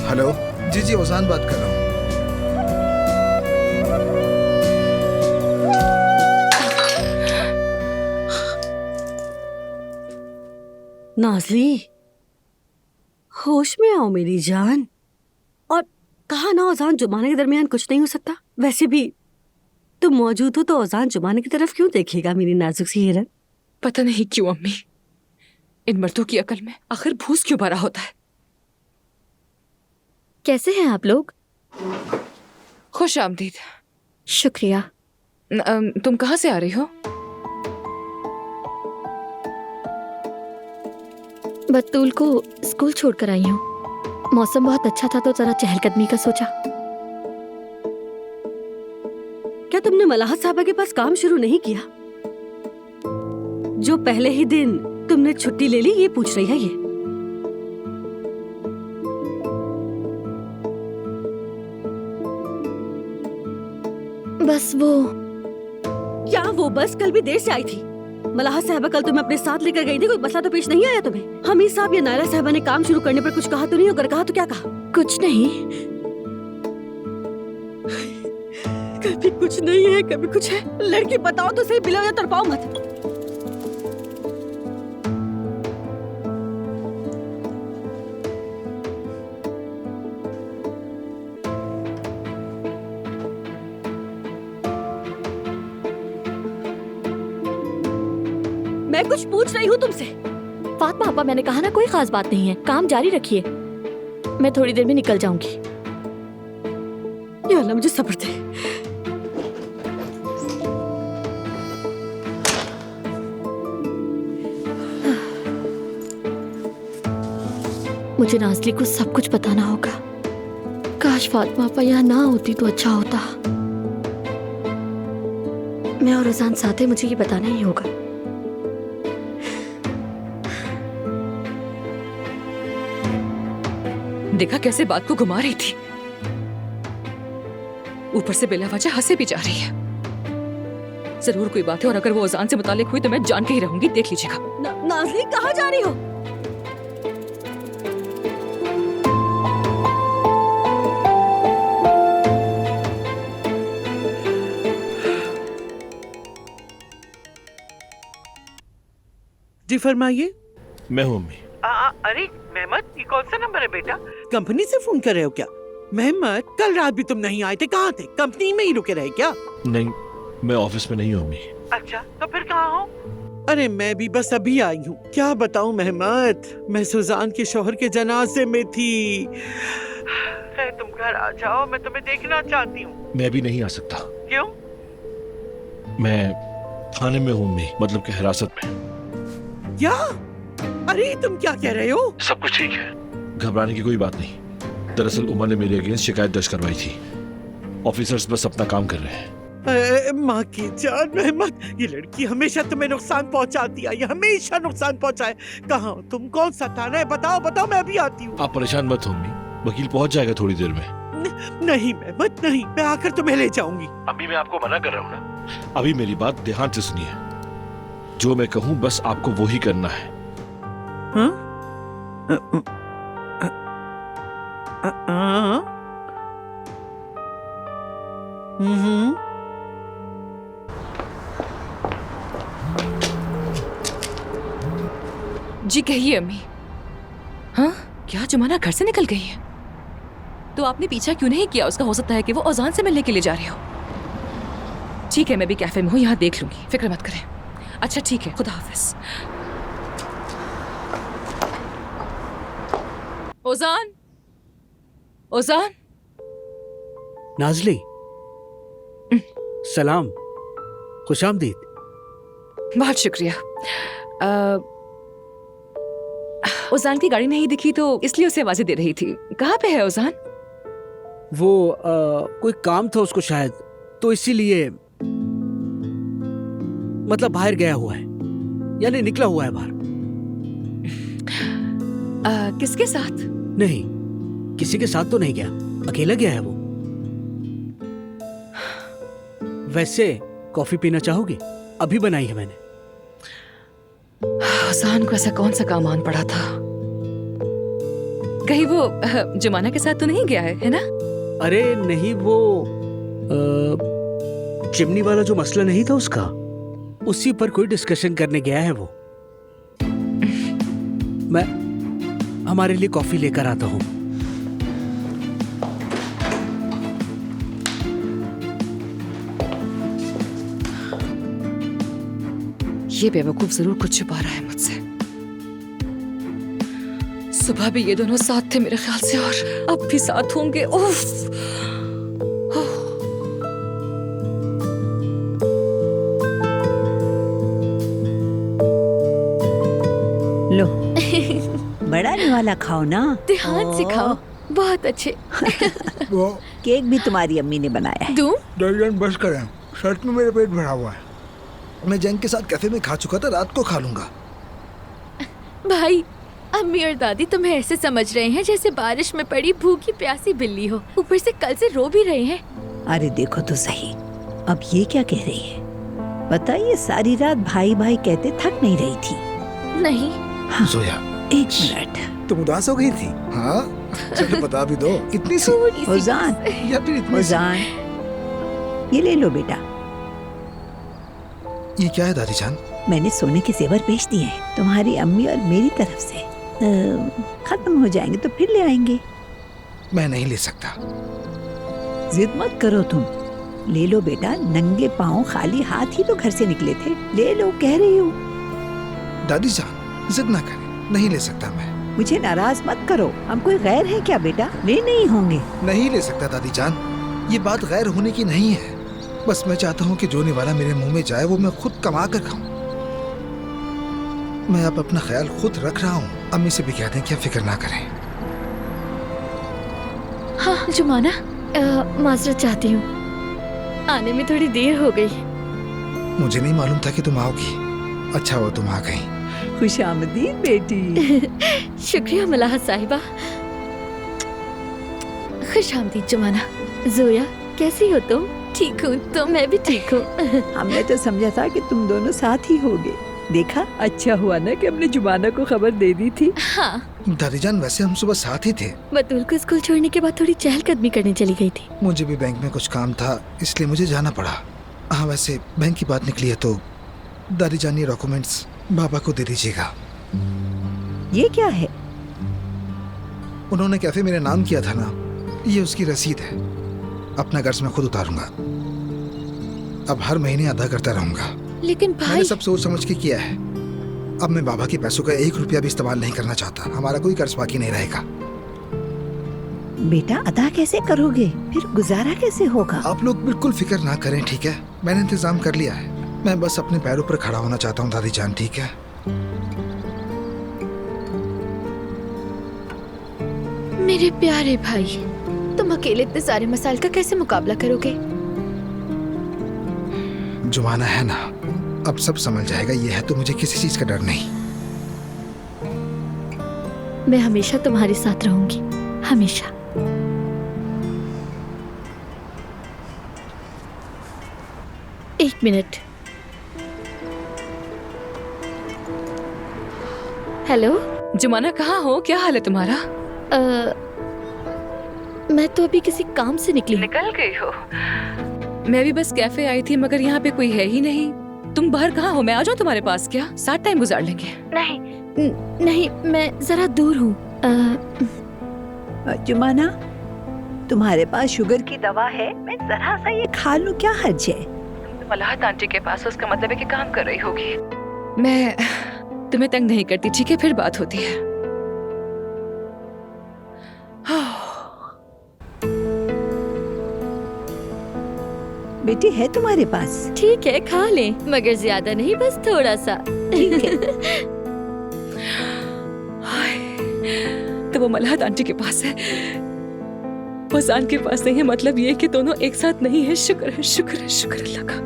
हेलो, जी जी, ओजान बात कर रहा हूँ। नाज़ली, होश में आओ मेरी जान। और कहा ना औजान जुमाने के दरमियान कुछ नहीं हो सकता। वैसे भी तुम मौजूद हो तो औजान जुमाने की तरफ क्यों देखेगा मेरी नाजुक सी हिरन? पता नहीं क्यों अम्मी, इन मर्दों की अकल में आखिर भूस क्यों भरा होता है। कैसे हैं आप लोग? खुश आमदीद। शुक्रिया। तुम कहाँ से आ रही हो? बतूल को स्कूल छोड़कर आई हूँ। मौसम बहुत अच्छा था तो जरा चहलकदमी का सोचा। क्या तुमने मलाहत साहबा के पास काम शुरू नहीं किया? जो पहले ही दिन तुमने छुट्टी ले ली, ये पूछ रही है ये। बस वो क्या वो बस कल भी देर से आई थी? मलाहत साहबा कल तुम्हें अपने साथ लेकर गई थी, कोई मसला तो पेश नहीं आया तुम्हें? हमीद साहब या नायला साहबा ने काम शुरू करने पर कुछ कहा तो नहीं? अगर कहा तो क्या कहा? कुछ नहीं। कभी कुछ नहीं है, कभी कुछ है। लड़की बताओ तो सही, बिलो या तड़पाओ मत। मैं कुछ पूछ रही हूँ तुमसे। फातिमा आपा, मैंने कहा ना, कोई खास बात नहीं है, काम जारी रखिए। मैं थोड़ी देर में निकल जाऊंगी। या अल्लाह, मुझे सब्र दे। मुझे नाज़ली को सब कुछ बताना होगा। काश फातिमा आपा यहाँ ना होती तो अच्छा होता। मैं और ओजान साथ है, मुझे ये बताना ही होगा। देखा कैसे बात को घुमा रही थी, ऊपर से बिला वजह हंसे भी जा रही है। जरूर कोई बात है, और अगर वो ओजान से मुतालिक हुई तो मैं जान के ही रहूंगी, देख लीजिएगा। नाज़ली, कहाँ जा रही हो? जी फरमाइए। मैं हूँ अम्मी। अरे मेहमद, ये कौन सा नंबर है बेटा? कंपनी से फोन कर रहे हो क्या? मेहमद, कल रात भी तुम नहीं आए थे, कहाँ थे? कंपनी में ही रुके रहे क्या? नहीं, मैं ऑफिस में नहीं हूँ अम्मी। अच्छा, तो फिर कहाँ हो? अरे मैं भी बस अभी आई हूँ। क्या बताऊँ मेहमद, मैं सुजान के शौहर के जनाजे में थी। तुम घर आ जाओ, मैं तुम्हें देखना चाहती हूँ। मैं भी नहीं आ सकता। क्यों? मैं थाने में हूँ अम्मी, मतलब कि हिरासत में। क्या? अरे तुम क्या कह रहे हो? सब कुछ ठीक है, घबराने की कोई बात नहीं। दरअसल उमर ने मेरे अगेंस्ट शिकायत दर्ज करवाई थी। ऑफिसर्स बस अपना काम कर रहे हैं। माँ की जान मेहमत, ये लड़की हमेशा तुम्हें नुकसान पहुंचाती है, ये हमेशा नुकसान पहुंचाए। कहाँ हो तुम? कौन सा थाना है? बताओ बताओ, मैं अभी आती हूँ। आप परेशान मत हो अम्मी, वकील पहुंच जाएगा थोड़ी देर में। नहीं मेहमत नहीं, मैं आकर तुम्हें ले जाऊंगी। अभी मैं आपको मना कर रहा हूँ ना। अभी मेरी बात ध्यान से सुनिए, जो मैं कहूँ बस आपको वो ही करना है। हाँ? जी कहिए अम्मी। हाँ, क्या जुमाना घर से निकल गई है? तो आपने पीछा क्यों नहीं किया उसका? हो सकता है कि वो औजान से मिलने के लिए जा रही हो। ठीक है, मैं भी कैफे में हूँ, यहाँ देख लूंगी, फिक्र मत करें। अच्छा ठीक है, खुदा हाफिज। ओजान, ओजान। नाजली, सलाम, खुशामदीद। बहुत शुक्रिया। ओजान की गाड़ी नहीं दिखी तो इसलिए उसे आवाजें दे रही थी। कहाँ पे है ओजान? वो कोई काम था उसको शायद, तो इसीलिए मतलब बाहर गया हुआ है, यानी निकला हुआ है बाहर। किसके साथ? नहीं, किसी के साथ तो नहीं गया, अकेला गया है वो। वैसे कॉफी पीना चाहोगे? अभी बनाई है मैंने। ओजान को ऐसा कौन सा काम आन पड़ा था? कहीं वो जुमाना के साथ तो नहीं गया है ना? अरे नहीं, वो चिमनी वाला जो मसला नहीं था उसका, उसी पर कोई डिस्कशन करने गया है वो। मैं हमारे लिए कॉफी लेकर आता हूँ। ये बेवकूफ जरूर कुछ छुपा रहा है मुझसे। सुबह भी ये दोनों साथ थे मेरे ख्याल से, और अब भी साथ होंगे। उफ। लो बड़ा निवाला खाओ ना। ध्यान से खाओ, बहुत अच्छे। वो केक भी तुम्हारी अम्मी ने बनाया है। दूं? दर्जन बस करें, सच में मेरा पेट भरा हुआ है। मैं जंग के साथ कैफे में खा चुका था, रात को खा लूंगा। भाई, अम्मी और दादी तुम्हें ऐसे समझ रहे हैं जैसे बारिश में पड़ी भूखी प्यासी बिल्ली हो, ऊपर से कल से रो भी रहे हैं। अरे देखो तो सही, अब ये क्या कह रही है? बताइए, सारी रात भाई भाई कहते थक नहीं रही थी? नहीं। हाँ, सोया, एक मिनट। तुम उदास हो गई थी? हाँ, चलो बता भी दो, कितनी सी? ओजान, या फिर इतनी सी? ओजान, ये ले लो बेटा। ये क्या है दादी जान? मैंने सोने के जेवर बेच दिए हैं तुम्हारी अम्मी और मेरी तरफ से। खत्म हो जाएंगे तो फिर ले आएंगे। मैं नहीं ले सकता। जिद मत करो तुम, ले लो बेटा। नंगे पाँव खाली हाथ ही तो घर से निकले थे, ले लो कह रही हूँ। दादी जान जिद ना करें, नहीं ले सकता मैं। मुझे नाराज मत करो, हम कोई गैर है क्या बेटा? ले नहीं होंगे। नहीं ले सकता दादी जान, ये बात गैर होने की नहीं है। बस मैं चाहता हूँ कि जो निवाला मेरे मुंह में जाए वो मैं खुद कमा कर खाऊं। मैं अब अपना ख्याल खुद रख रहा हूँ। अम्मी से भी कह दें कि आप फिक्र ना करें। हाँ जुमाना, माजरत चाहती हूँ, आने में थोड़ी देर हो गई। मुझे नहीं मालूम था कि तुम आओगी। अच्छा हुआ तुम आ गई। खुशामदीद बेटी। शुक्रिया मलाहा साहिबा। खुशामदीद जुमाना। जोया, कैसी हो तुम? ठीक हूँ, तो मैं भी ठीक हूँ। हमने तो समझा था कि तुम दोनों साथ ही होगे। देखा, अच्छा हुआ ना कि हमने जुमाना को खबर दे दी थी। हाँ दादी जान, वैसे हम सुबह साथ ही थे। बतूल को स्कूल छोड़ने के बाद थोड़ी चहलकदमी करने चली गई थी। मुझे भी बैंक में कुछ काम था, इसलिए मुझे जाना पड़ा। हाँ, वैसे बैंक की बात निकली है तो दादी जान ये डॉक्यूमेंट्स बाबा को दे दीजिएगा। ये क्या है? उन्होंने कैफे मेरे नाम किया था ना, ये उसकी रसीद है। अपना कर्ज मैं खुद उतारूंगा। अब हर महीने अदा करता रहूंगा। लेकिन भाई, मैंने सब सोच समझ के किया है। अब मैं बाबा के पैसों का 1 रुपया भी इस्तेमाल नहीं करना चाहता। हमारा कोई कर्ज बाकी नहीं रहेगा। बेटा, अदा कैसे करोगे? फिर गुजारा कैसे होगा? आप लोग बिल्कुल फिक्र ना करें, ठीक है? मैंने इंतजाम कर लिया है। मैं बस अपने पैरों पर खड़ा होना चाहता हूँ दादी जान, ठीक है? मेरे प्यारे भाई, तुम अकेले इतने सारे मसाइल का कैसे मुकाबला करोगे? जुमाना है ना, अब सब समझ जाएगा। ये है तो मुझे किसी चीज का डर नहीं। मैं हमेशा तुम्हारे साथ रहूंगी, हमेशा। एक मिनट। हेलो जुमाना, कहाँ हो? क्या हाल है तुम्हारा? मैं तो अभी किसी काम से निकली। निकल गई हो? मैं भी बस कैफे आई थी, मगर यहाँ पे कोई है ही नहीं। तुम बाहर कहाँ हो? मैं आ जाऊँ तुम्हारे पास क्या? साथ टाइम गुजार लेंगे। नहीं, मैं जरा दूर हूँ। जुमाना, तुम्हारे पास शुगर की दवा है? मैं जरा सा ये खा लूं, क्या हर्ज है? तुम मलाहत आंटी के पास, उसका मतलब है कि काम कर रही होगी। मैं तुम्हें तंग नहीं करती, ठीक है? फिर बात होती है। बेटी है तुम्हारे पास? ठीक है, खा ले, मगर ज्यादा नहीं, बस थोड़ा सा। ठीक है। तो वो मलाहत आंटी के पास है, ओजान के पास नहीं है। मतलब ये कि दोनों एक साथ नहीं है। शुक्र है, शुक्र है, शुक्र अल्लाह का।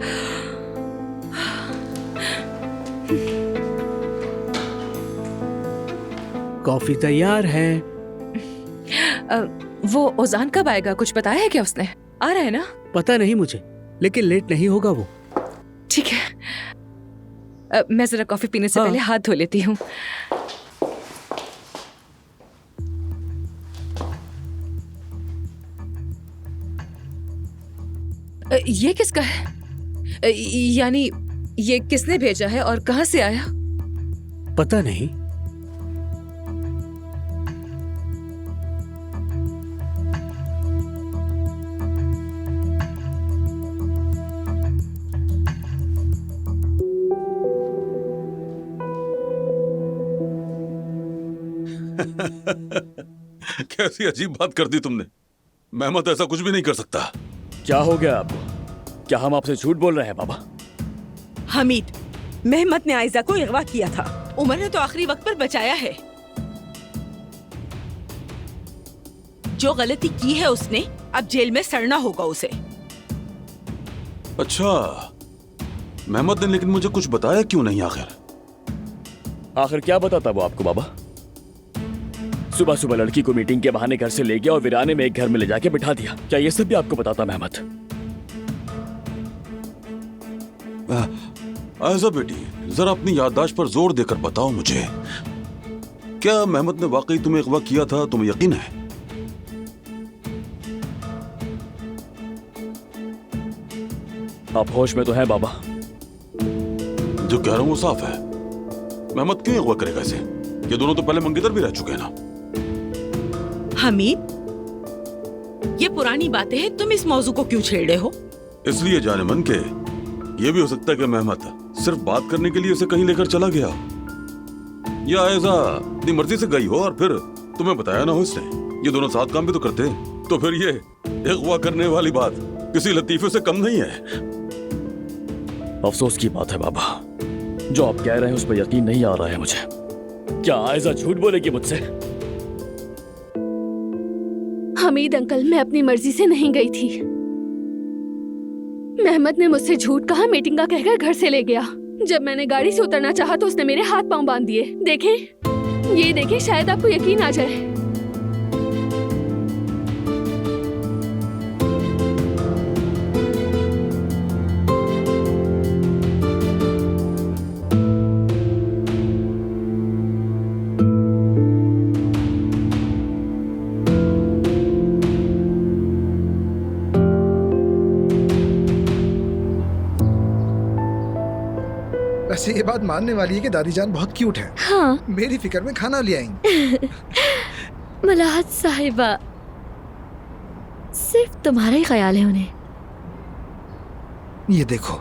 कॉफी तैयार है। वो ओजान कब आएगा? कुछ बताया है क्या उसने? आ रहा है ना? पता नहीं मुझे, लेकिन लेट नहीं होगा वो। ठीक है, मैं जरा कॉफी पीने से पहले हाथ धो लेती हूँ। ये किसका है? यानी ये किसने भेजा है और कहाँ से आया? पता नहीं। कैसी अजीब बात कर दी तुमने। मेहमत ऐसा कुछ भी नहीं कर सकता। क्या हो गया आपको? क्या हम आपसे झूठ बोल रहे हैं बाबा? हमीद, मेहमत ने आयजा को अगवा किया था। उमर ने तो आखिरी वक्त पर बचाया है। जो गलती की है उसने, अब जेल में सड़ना होगा उसे। अच्छा, मेहमत ने लेकिन मुझे कुछ बताया क्यों नहीं? आखिर क्या बताता वो आपको बाबा? सुबह सुबह लड़की को मीटिंग के बहाने घर से ले गया और वीराने में एक घर में ले जाके बिठा दिया। क्या ये सब भी आपको बताता मेहमत? आयजा बेटी, जरा अपनी याददाश्त पर जोर देकर बताओ मुझे, क्या मेहमत ने वाकई तुम्हें अगवा किया था? तुम्हें यकीन है? आप होश में तो हैं बाबा? जो कह रहा हूं वो साफ है। मेहमत क्यों अगवा करेगा इसे? ये दोनों तो पहले मंगेतर भी रह चुके हैं ना। हमीद, ये पुरानी बातें हैं, तुम इस मौजू को क्यों छेड़ रहे हो? इसलिए जाने मन के ये भी हो सकता है कि मेहमत सिर्फ बात करने के लिए उसे कहीं लेकर चला गया, या ऐसा अपनी मर्जी से गई हो और फिर तुम्हें बताया ना हो इसने। ये दोनों साथ काम भी तो करते हैं, तो फिर ये अगवा करने वाली बात किसी लतीफे से कम नहीं है। अफसोस की बात है बाबा, जो आप कह रहे हैं उस पर यकीन नहीं आ रहा है मुझे। क्या आयजा झूठ बोलेगी मुझसे? हमीद अंकल, मैं अपनी मर्जी से नहीं गई थी। मेहमत ने मुझसे झूठ कहा, मीटिंग का कहकर घर से ले गया। जब मैंने गाड़ी से उतरना चाहा तो उसने मेरे हाथ पांव बांध दिए। देखें, ये देखें, शायद आपको यकीन आ जाए। वैसे ये बात मानने वाली है कि दादी जान बहुत क्यूट है। हाँ। मेरी फिक्र में खाना ले आएंगी। मलाहत साहिबा, सिर्फ तुम्हारा ही ख्याल है उन्हें। ये देखो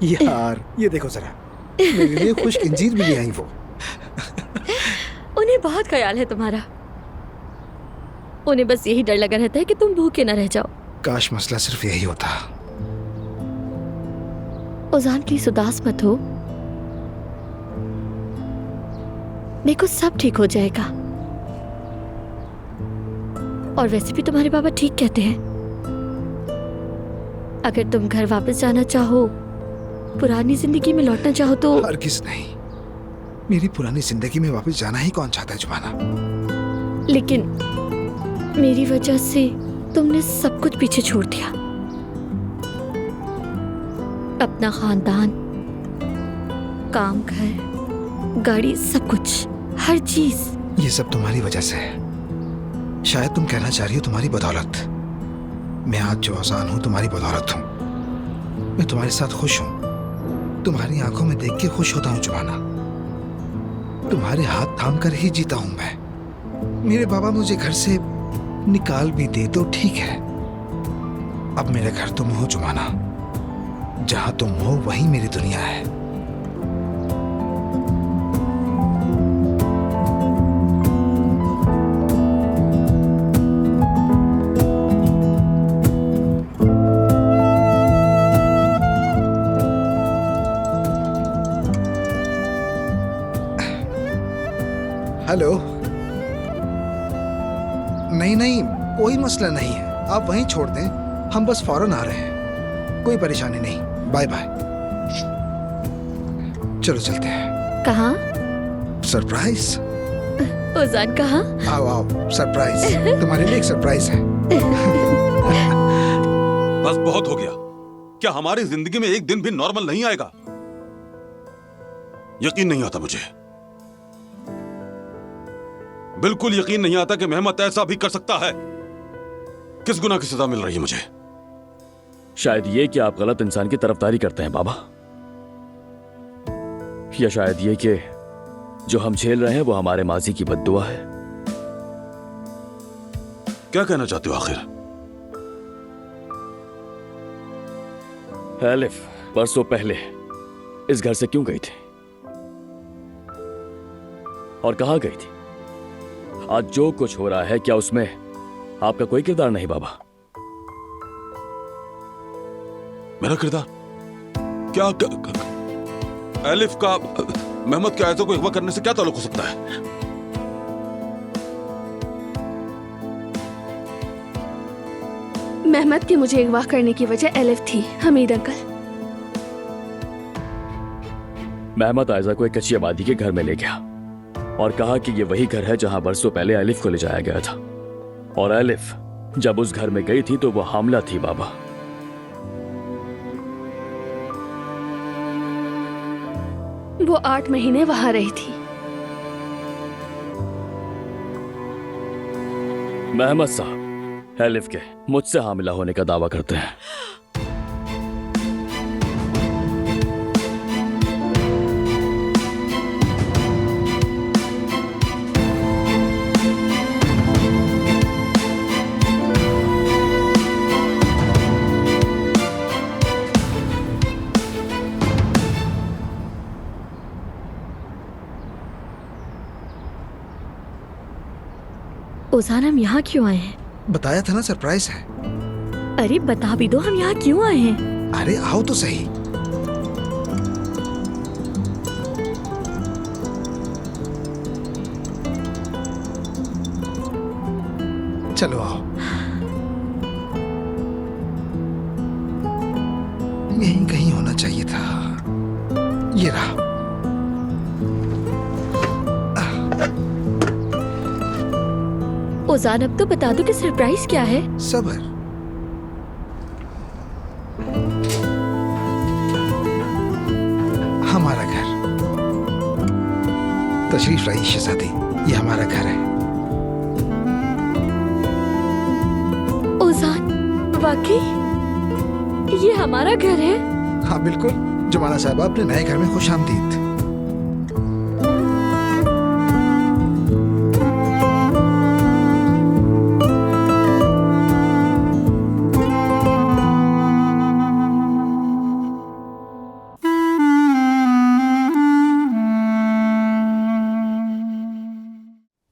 यार, ये देखो जरा, मेरे लिए खुश इंजीर भी ले आई वो। उन्हें बहुत ख्याल है तुम्हारा। उन्हें बस यही डर लगा रहता है कि तुम भूखे न रह जाओ। काश मसला सिर्फ यही होता। ओजान प्लीज उदास मत हो, देखो सब ठीक हो जाएगा। और वैसे भी तुम्हारे बाबा ठीक कहते हैं, अगर तुम घर वापस जाना चाहो, पुरानी जिंदगी में लौटना चाहो तो। हरगिज़ नहीं, मेरी पुरानी जिंदगी में वापस जाना ही कौन चाहता है जुबाना। लेकिन मेरी वजह से तुमने सब कुछ पीछे छोड़ दिया, अपना खानदान, काम, घर, गाड़ी, सब कुछ, हर चीज। ये सब तुम्हारी वजह से है। शायद तुम कहना चाह रही हो तुम्हारी बदौलत। मैं आज जो आसान हूं तुम्हारी बदौलत हूं। मैं तुम्हारे साथ खुश हूं, तुम्हारी आंखों में देख के खुश होता हूं जुबाना। तुम्हारे हाथ थाम कर ही जीता हूं मैं। मेरे बाबा मुझे घर से निकाल भी दे तो ठीक है, अब मेरा घर तुम हो जुबाना। जहां तुम हो वही मेरी दुनिया है। हेलो। नहीं नहीं, कोई मसला नहीं है, आप वहीं छोड़ दें, हम बस फौरन आ रहे हैं, कोई परेशानी नहीं। Bye bye. चलो चलते हैं। कहाँ? सरप्राइज। ओजान कहाँ? आओ आओ, सरप्राइज। तुम्हारे लिए एक सरप्राइज है। बस बहुत हो गया। क्या हमारी जिंदगी में एक दिन भी नॉर्मल नहीं आएगा? यकीन नहीं आता मुझे, बिल्कुल यकीन नहीं आता कि मेहमत ऐसा भी कर सकता है। किस गुनाह की सजा मिल रही है मुझे? शायद ये कि आप गलत इंसान की तरफदारी करते हैं बाबा, या शायद ये कि जो हम झेल रहे हैं वो हमारे माजी की बद्दुआ है। क्या कहना चाहते हो आखिर? एलिफ परसों पहले इस घर से क्यों गई थी और कहां गई थी? आज जो कुछ हो रहा है, क्या उसमें आपका कोई किरदार नहीं बाबा? मेरा किरदार क्या? एलिफ का मेहमत के आयतों को अगवा करने से क्या ताल्लुक हो सकता है? मेहमत के मुझे अगवा करने की वजह एलिफ थी, हमीद अंकल। मेहमत आयजा को एक कच्ची आबादी के घर में ले गया और कहा कि ये वही घर है जहां बरसों पहले एलिफ को ले जाया गया था। और एलिफ जब उस घर में गई थी तो वो हामला थी बाबा। वो 8 महीने वहां रही थी। मेहमत साहब एलिफ के मुझसे हामिला होने का दावा करते हैं। ओजान, हम यहाँ क्यों आए हैं? बताया था ना सरप्राइज है। अरे बता भी दो, हम यहाँ क्यों आए हैं? अरे आओ तो सही। चलो आओ। यहीं कहीं होना चाहिए था। ये रहा। ओजान, अब तो बता दो कि सरप्राइज क्या है? सब्र। हमारा घर। तशरीफ रही शहजादी, ये हमारा घर है। ओजान, वाकई ये हमारा घर है? हाँ बिल्कुल। जुमाना साहब, अपने नए घर में खुश आमदीद।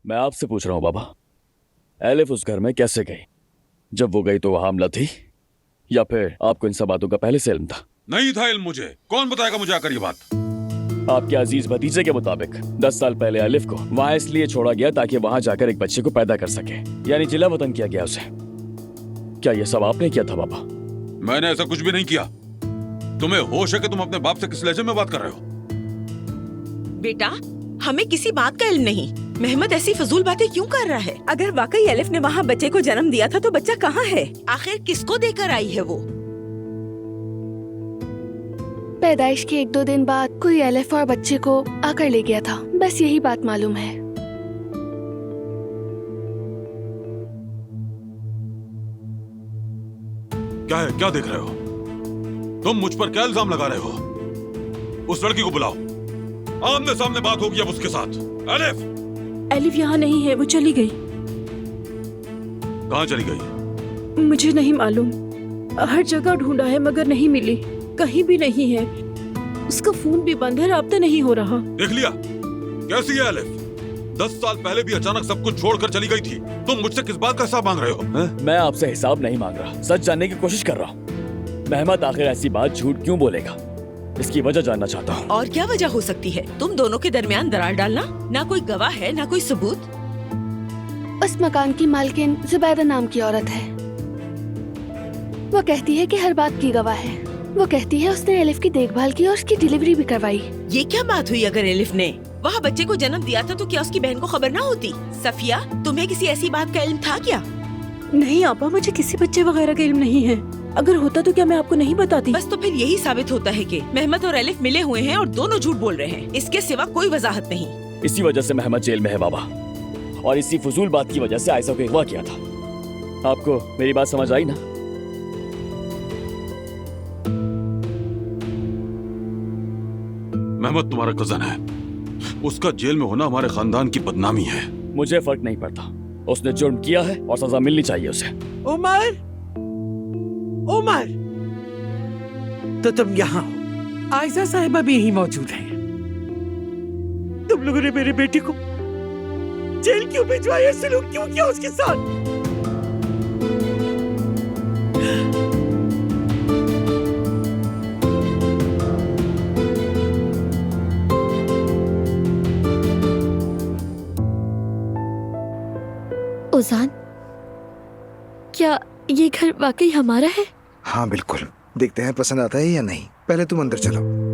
मैं आपसे पूछ रहा हूं बाबा, एलिफ उस घर में कैसे गई? जब वो गई तो वो हामला थी, या फिर आपको इन सब बातों का पहले से इल्म था? नहीं था इल्म मुझे। कौन बताएगा मुझे आकर ये बात? आपके अजीज भतीजे के मुताबिक 10 साल पहले अलिफ को वहाँ इसलिए छोड़ा गया ताकि वहाँ जाकर एक बच्चे को पैदा कर सके, यानी जिला वतन किया गया उसे। क्या ये सब आपने किया था बाबा? मैंने ऐसा कुछ भी नहीं किया। तुम्हें होश है कि तुम अपने बाप से किस लहजे में बात कर रहे हो? बेटा, हमें किसी बात का इल्म नहीं। मेहमद ऐसी फजूल बातें क्यों कर रहा है? अगर वाकई अलिफ ने वहाँ बच्चे को जन्म दिया था तो बच्चा कहाँ है? आखिर किसको देकर आई है वो? पैदाइश के 1-2 दिन बाद कोई अलिफ और बच्चे को आकर ले गया था, बस यही बात मालूम है। क्या है, क्या देख रहे हो? तुम मुझ पर क्या इल्जाम लगा रहे हो? उस लड़की को बुलाओ, आमने सामने बात होगी अब उसके साथ। अलिफ! अलिफ यहाँ नहीं है, वो चली गई। कहाँ चली गई? मुझे नहीं मालूम, हर जगह ढूंढा है मगर नहीं मिली, कहीं भी नहीं है। उसका फोन भी बंद है, राब्ता नहीं हो रहा। देख लिया कैसी है अलिफ? 10 साल पहले भी अचानक सब कुछ छोड़कर चली गई थी। तुम मुझसे किस बात का हिसाब मांग रहे हो? मैं आपसे हिसाब नहीं मांग रहा, सच जानने की कोशिश कर रहा हूँ। मेहमद आखिर ऐसी बात झूठ क्यों बोलेगा, इसकी वजह जानना चाहता हूँ। और क्या वजह हो सकती है? तुम दोनों के दरमियान दरार डालना, ना कोई गवाह है ना कोई सबूत। उस मकान की मालकिन जुबैदा नाम की औरत है। वो कहती है कि हर बात की गवाह है। वो कहती है उसने अलिफ की देखभाल की और उसकी डिलीवरी भी करवाई। ये क्या बात हुई? अगर अलिफ ने वहाँ बच्चे को जन्म दिया था तो क्या उसकी बहन को खबर ना होती? सफिया, तुम्हें किसी ऐसी बात का इल्म था क्या? नहीं आपा, मुझे किसी बच्चे वगैरह का इल्म नहीं है। अगर होता तो क्या मैं आपको नहीं बताती? बस तो फिर यही साबित होता है कि मेहमद और अलिफ मिले हुए हैं और दोनों झूठ बोल रहे हैं। इसके सिवा कोई वजाहत नहीं। इसी वजह से मेहमद जेल में है बाबा, और इसी फजूल बात की वजह से आयशा को अगवा किया था। आपको मेरी बात समझ आई ना? मेहमद तुम्हारा कजन है, उसका जेल में होना हमारे खानदान की बदनामी है। मुझे फर्क नहीं पड़ता, उसने जुर्म किया है और सजा मिलनी चाहिए उसे। उमर, उमर, तो तुम यहाँ हो। आयशा साहिबा भी यही मौजूद है। तुम लोगों ने मेरे बेटे को जेल क्यों भिजवाया? सलूक क्यों किया उसके साथ? ओजान, क्या ये घर वाकई हमारा है? हाँ बिल्कुल, देखते हैं पसंद आता है या नहीं। पहले तुम अंदर चलो।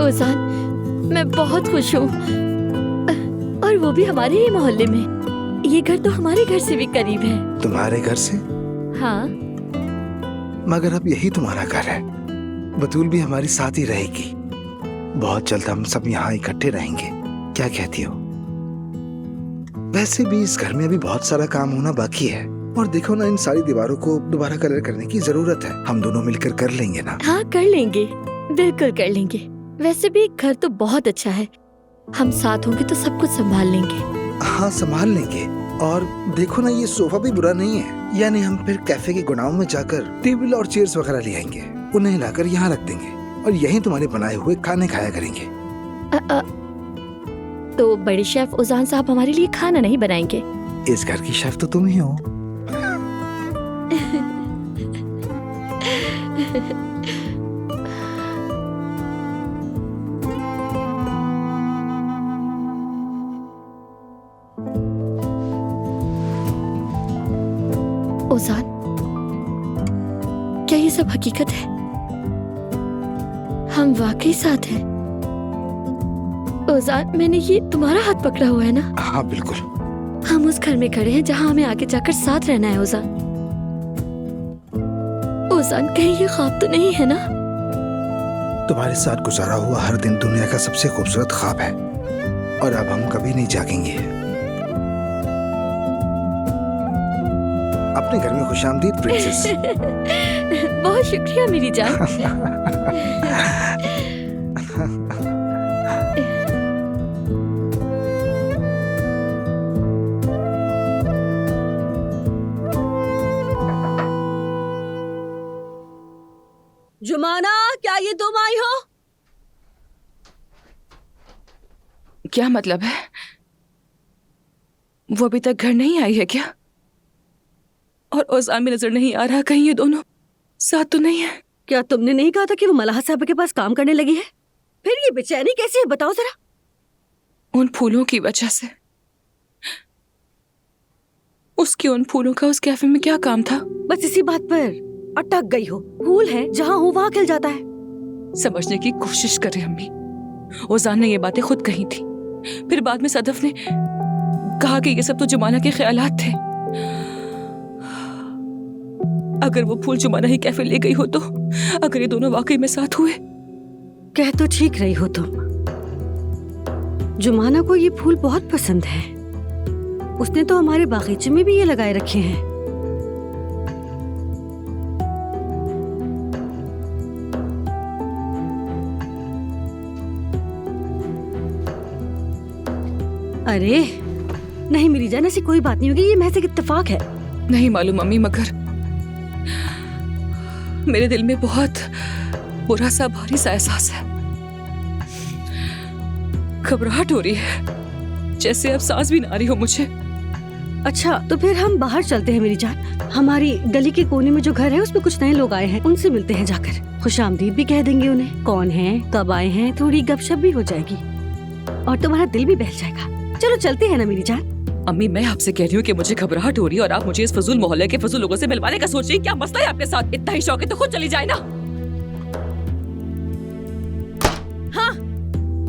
ओजान, मैं बहुत खुश हूँ, और वो भी हमारे ही मोहल्ले में। ये घर तो हमारे घर से भी करीब है। तुम्हारे घर से? हाँ। मगर अब यही तुम्हारा घर है। बतूल भी हमारी साथ ही रहेगी। बहुत जल्द हम सब यहाँ इकट्ठे रहेंगे, क्या कहती हो? वैसे भी इस घर में अभी बहुत सारा काम होना बाकी है, और देखो ना, इन सारी दीवारों को दोबारा कलर करने की जरूरत है। हम दोनों मिलकर कर लेंगे ना? हाँ कर लेंगे, बिल्कुल कर लेंगे। वैसे भी घर तो बहुत अच्छा है, हम साथ होंगे तो सब कुछ संभाल लेंगे। हाँ संभाल लेंगे। और देखो ना, ये सोफा भी बुरा नहीं है। यानी हम फिर कैफे के गोडाउन में जाकर टेबल और चेयर्स वगैरह ले आएंगे, उन्हें लाकर यहाँ रख देंगे और यहीं तुम्हारे बनाए हुए खाने खाया करेंगे। तो बड़े शेफ ओजान साहब हमारे लिए खाना नहीं बनाएंगे? इस घर की शेफ तो तुम ही हो। ओजान, क्या ये सब हकीकत है? हम वाकई साथ हैं? ओजान, मैंने ये तुम्हारा हाथ पकड़ा हुआ है ना? हाँ बिल्कुल। हम उस घर में खड़े हैं जहाँ हमें आगे जाकर साथ रहना है। ओजान, ओजान, कहीं ये ख्वाब तो नहीं है ना? तुम्हारे साथ गुजारा हुआ हर दिन दुनिया का सबसे खूबसूरत ख्वाब है, और अब हम कभी नहीं जागेंगे। अपने घर में खुशामदीद प्रिंसेस। बहुत शुक्रिया मेरी जान। क्या ये तुम आई हो? क्या मतलब है? वो अभी तक घर नहीं आई है क्या? और ओजान में नजर नहीं आ रहा, कहीं ये दोनों साथ तो नहीं है? क्या तुमने नहीं कहा था कि वो मलाहा साहब के पास काम करने लगी है? फिर ये बेचैनी कैसी है, बताओ जरा। उन फूलों की वजह से। उसके उन फूलों का उस कैफे में क्या काम था? बस इसी बात पर अटक गई हो। फूल है, जहाँ हो वहाँ खिल जाता है। समझने की कोशिश करे अम्मी। ओजान ने ये बातें खुद कही थी, फिर बाद में सदफ ने कहा कि ये सब तो जुमाना के ख्यालात थे। अगर वो फूल जुमाना ही कैफे ले गई हो तो, अगर ये दोनों वाकई में साथ हुए। कह तो ठीक रही हो तुम। जुमाना को ये फूल बहुत पसंद है। उसने तो हमारे बागीचे में भी ये लगाए रखे हैं। अरे नहीं मेरी जान, ऐसी कोई बात नहीं होगी, ये महज एक इत्तेफाक है। नहीं मालूम मम्मी, मगर मेरे दिल में बहुत बुरा सा भारी सा एहसास है। घबराहट हो रही है, जैसे अब सांस भी ना आ रही हो मुझे। अच्छा तो फिर हम बाहर चलते हैं मेरी जान। हमारी गली के कोने में जो घर है उसमें कुछ नए लोग आए हैं, उनसे मिलते हैं जाकर। खुशामदीद भी कह देंगे उन्हें, कौन है, कब आए हैं, थोड़ी गपशप भी हो जाएगी और तुम्हारा दिल भी बहल जाएगा। चलो चलते हैं ना मेरी जान। अम्मी मैं आपसे कह रही हूँ कि मुझे घबराहट हो रही है और आप मुझे इस फजूल मोहल्ले के फजूल लोगों से मिलवाने का सोच रही हैं। क्या मसला है आपके साथ? इतना ही शौक है तो खुद चली जाए ना। हाँ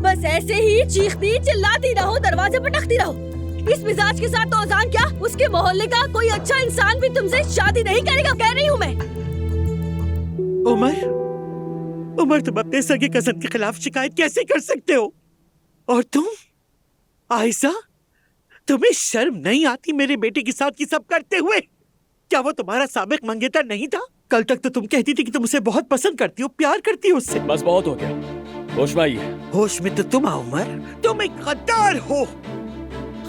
बस ऐसे ही चीखती चिल्लाती रहो, दरवाजे पटकती रहो। इस मिजाज के साथ तो औजान क्या, उसके मोहल्ले का कोई अच्छा इंसान भी तुमसे शादी नहीं करेगा, कह रही हूँ मैं। उमर तुम अपने सगे कजन के खिलाफ शिकायत कैसे कर सकते हो? और तुम आयशा, तुम्हें शर्म नहीं आती मेरे बेटे के साथ ये सब करते हुए? क्या वो तुम्हारा साबिक मंगेतर नहीं था? कल तक तो तुम कहती थी कि तुम उसे बहुत पसंद करती हो, प्यार करती हो उससे। बस बहुत हो गया, होश में आइए। होश में तो तुम आओ उमर, तुम एक गद्दार हो।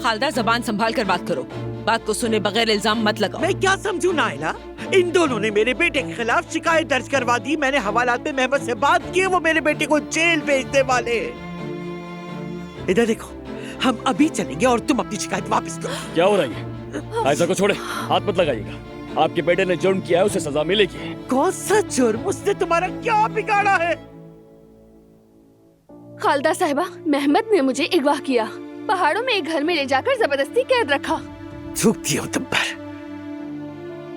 खालदा जबान संभाल कर बात करो, बात को सुने बगैर इल्जाम मत लगाओ। मैं क्या समझूं नाइला? इन दोनों ने मेरे बेटे के खिलाफ शिकायत दर्ज करवा दी। मैंने हवालात में मेहमद से बात की, वो मेरे बेटे को जेल भेजने वाले हैं। इधर देखो, हम अभी चलेंगे और तुम अपनी शिकायत वापस करो। क्या हो रहा है? आयशा को छोड़े, हाथ मत लगाइएगा। आपके बेटे ने जुर्म किया है, उसे सजा मिलेगी। कौन सा जुर्म? उसने तुम्हारा क्या बिगाड़ा है? खालदा साहिबा, मेहमद ने मुझे अगवा किया, पहाड़ों में एक घर में ले जाकर जबरदस्ती कैद रखा। थूकती हो तुम पर,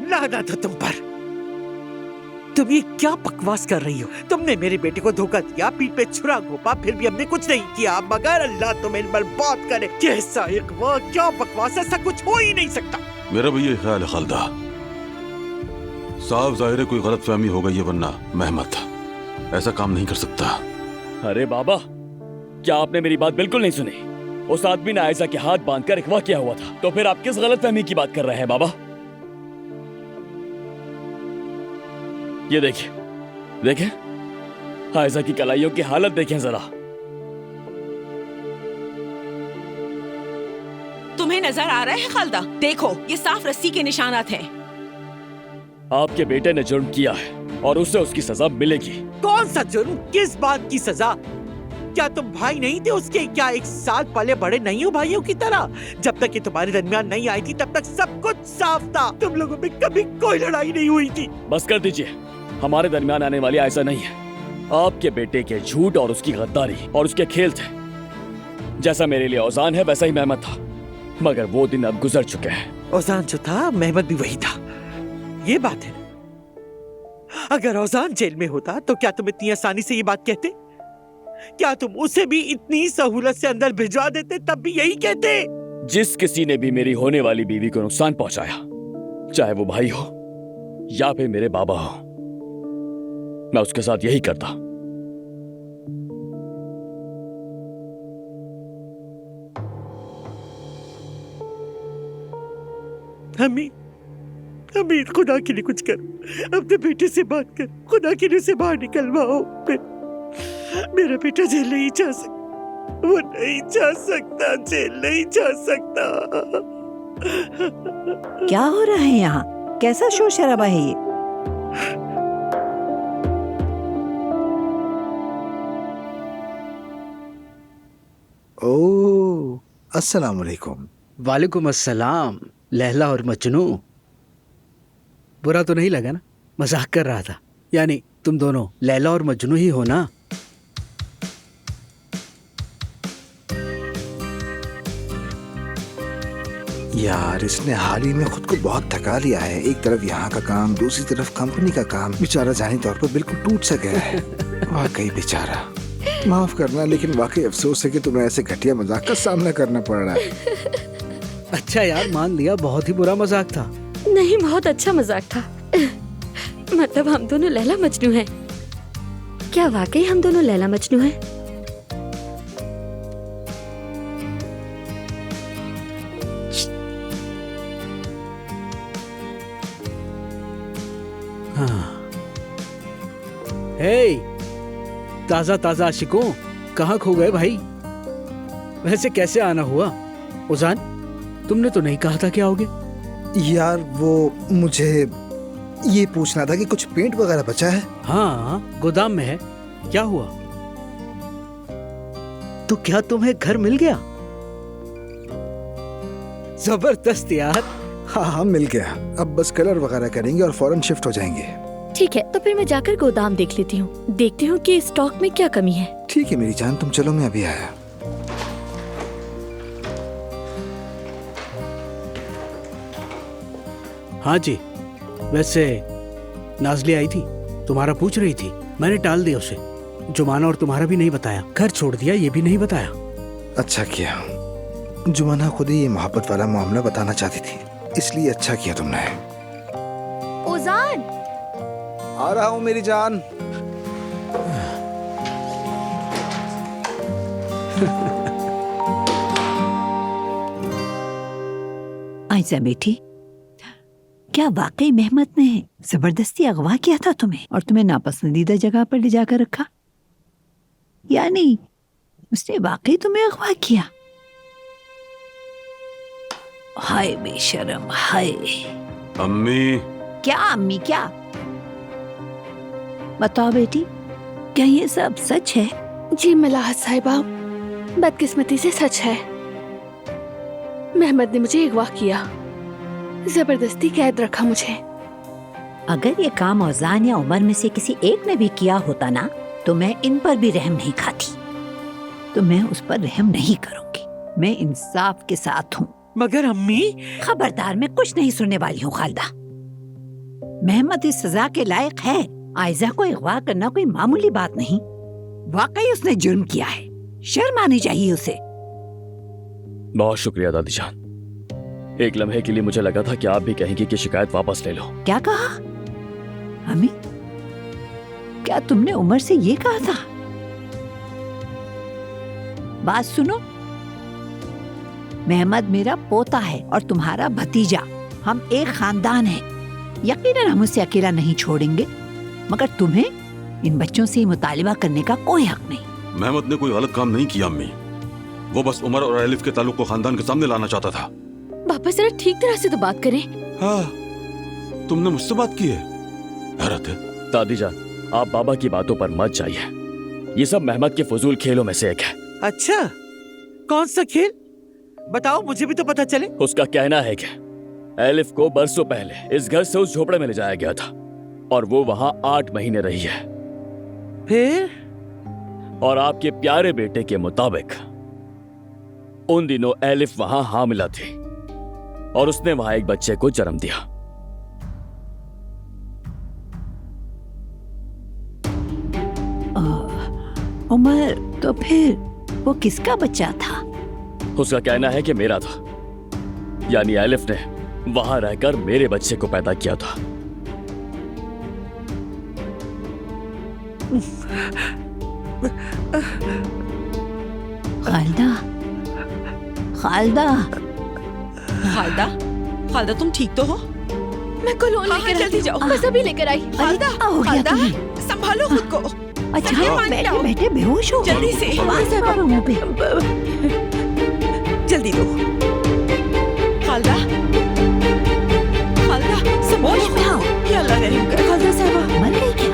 लानत हो तुम पर। तुम ये क्या बकवास कर रही हो? तुमने मेरे बेटे को धोखा दिया, पीठ पे छुरा घोपा, फिर भी हमने कुछ नहीं किया, मगर अल्लाह तुम्हें बर्बाद करे। कैसा इकवा, क्या बकवास, ऐसा कुछ हो ही नहीं सकता। मेरा भी ये ख्याल है खालदा। साफ जाहिर है कोई गलत फहमी हो गई है, वरना मेहमद ऐसा काम नहीं कर सकता। अरे बाबा, क्या आपने मेरी बात बिल्कुल नहीं सुनी? उस आदमी ने आयशा के हाथ बांधकर अगवा किया हुआ था, तो फिर आप किस गलत फहमी की बात कर रहे हैं बाबा? ये देखिए, देखें आयशा की कलाइयों की हालत देखें जरा। तुम्हें नजर आ रहा है खालदा? देखो, ये साफ रस्सी के निशानात हैं। आपके बेटे ने जुर्म किया है और उसे उसकी सजा मिलेगी। कौन सा जुर्म? किस बात की सजा? क्या तुम भाई नहीं थे उसके? क्या एक साथ पले बड़े नहीं हो भाइयों की तरह? जब तक ये तुम्हारे दरमियान नहीं आई थी तब तक सब कुछ साफ था। तुम लोगों में कभी कोई लड़ाई नहीं हुई थी। बस कर दीजिए, हमारे दरमियान आने वाली ऐसा नहीं है। आपके बेटे के झूठ और उसकी गद्दारी और उसके खेल थे। जैसा मेरे लिए औजान है वैसा ही मेहमद था, मगर वो दिन अब गुजर चुके हैं। औजान जो था, मेहमद भी वही था, ये बात है। अगर औजान जेल में होता तो क्या तुम इतनी आसानी से ये बात कहते? क्या तुम उसे भी इतनी सहूलत से अंदर भिजवा देते? तब भी यही कहते। जिस किसी ने भी मेरी होने वाली बीवी को नुकसान पहुंचाया, चाहे वो भाई हो या फिर मेरे बाबा हो, मैं उसके साथ यही करता। हमीद, खुदा के लिए कुछ कर, अपने बेटे से बात कर, खुदा के लिए उसे बाहर निकलवाओ। मेरा बेटा जेल नहीं जा सकता, वो नहीं जा सकता, जेल नहीं जा सकता। क्या हो रहा है यहाँ? कैसा शोर शराबा है ये? ओ, अस्सलाम वालेकुम। वालेकुम अस्सलाम। लैला और मजनू, बुरा तो नहीं लगा ना? मजाक कर रहा था। यानी तुम दोनों लैला और मजनू ही हो ना? यार इसने हाल ही में खुद को बहुत थका लिया है। एक तरफ यहाँ का काम, दूसरी तरफ कंपनी का काम। बेचारा जानी तौर पर बिल्कुल टूट सा गया है। वाकई बेचारा। माफ करना, लेकिन वाकई अफसोस है कि तुम्हें ऐसे घटिया मजाक का सामना करना पड़ रहा है। अच्छा यार, मान लिया बहुत ही बुरा मजाक था। नहीं, बहुत अच्छा मजाक था। मतलब हम दोनों लैला मजनू हैं। क्या वाकई हम दोनों लैला मजनू हैं? हाँ। हे, ताजा ताजा आशिकों, कहाँ खो गए भाई? वैसे कैसे आना हुआ? उजान, तुमने तो नहीं कहा था कि आओगे। यार वो मुझे ये पूछना था कि कुछ पेंट वगैरह बचा है? हाँ, गोदाम में है। क्या हुआ? तो क्या तुम्हें घर मिल गया? जबरदस्त यार। हाँ, मिल गया। अब बस कलर वगैरह करेंगे और फौरन शिफ्ट हो जाएंगे। ठीक है, तो फिर मैं जाकर गोदाम देख लेती हूँ। देखती हूँ कि स्टॉक में क्या कमी है। ठीक है मेरी जान, तुम चलो, मैं अभी आया। हाँ जी, वैसे नाजली आई थी, तुम्हारा पूछ रही थी। मैंने टाल दिया उसे। जुमाना और तुम्हारा भी नहीं बताया। घर छोड़ दिया, ये भी नहीं बताया। अच्छा किया। जुमाना खुद ही ये मोहब्बत वाला मामला बताना चाहती थी, इसलिए अच्छा किया तुमने। ओजान, आ रहा हूँ मेरी जान। आयशा बेटी, क्या वाकई मेहमत ने जबरदस्ती अगवा किया था तुम्हें और तुम्हें नापसंदीदा जगह पर ले जाकर रखा? यानी उसने वाकई तुम्हें अगवा किया? हाय बेशरम, हाय। अम्मी। क्या अम्मी, क्या? बताओ बेटी, क्या ये सब सच है? जी मलाहत साहिबा, बदकिस्मती से सच है। मेहमद ने मुझे अगवा किया, जबरदस्ती कैद रखा मुझे। अगर ये काम औजान या उमर में से किसी एक ने भी किया होता ना, तो मैं इन पर भी रहम नहीं खाती। तो मैं उस पर रहम नहीं करूंगी। मैं इंसाफ के साथ हूँ। मगर अम्मी। खबरदार, मैं कुछ नहीं सुनने वाली हूँ खालिदा। मेहमद इस सजा के लायक है। आयजा को अगवा करना कोई मामूली बात नहीं। वाकई उसने जुर्म किया है, शर्म आनी चाहिए उसे। बहुत शुक्रिया दादी जान। एक लम्हे के लिए मुझे लगा था कि आप भी कहेंगी कि शिकायत वापस ले लो। क्या कहा? अम्मी, क्या तुमने उमर से ये कहा था? बात सुनो, मेहमद मेरा पोता है और तुम्हारा भतीजा। हम एक खानदान हैं। यकीनन हम उसे अकेला नहीं छोड़ेंगे, मगर तुम्हें इन बच्चों से मुतालिबा करने का कोई हक नहीं। मेहमद ने कोई गलत काम नहीं किया अम्मी। वो बस उमर और एलिफ के ताल्लुक को खानदान के सामने लाना चाहता था। पापा जरा ठीक तरह से तो बात करें। हाँ, तुमने मुझसे बात की है? हैरत है। दादी जान, आप बाबा की बातों पर मत जाइए। ये सब मेहमद के फजूल खेलों में से एक है। अच्छा, कौन सा खेल? बताओ, मुझे भी तो पता चले। उसका कहना है कि एलिफ को बरसों पहले इस घर से उस झोपड़े में ले जाया गया था और वो वहां 8 महीने रही है। फिर? और आपके प्यारे बेटे के मुताबिक उन दिनों एलिफ वहां हामिला थी और उसने वहां एक बच्चे को जन्म दिया। उमर तो फिर वो किसका बच्चा था? उसका कहना है कि मेरा था। यानी एलिफ ने वहां रहकर मेरे बच्चे को पैदा किया था। खालिदा, खालिदा, खालिदा, खालिदा तुम ठीक तो हो? मैं कोलोन लेकर जल्दी जाओ। बस अभी लेकर आई। खालिदा, खालिदा, संभालो खुद को। अच्छा, बैठे बैठे बेहोश हो। जल्दी से। मुंह पे। जल्दी दो। खालिदा, खालिदा, होश में आओ। क्या अल्लाह रहम करे। खालिदा साहबा मर गई क्या?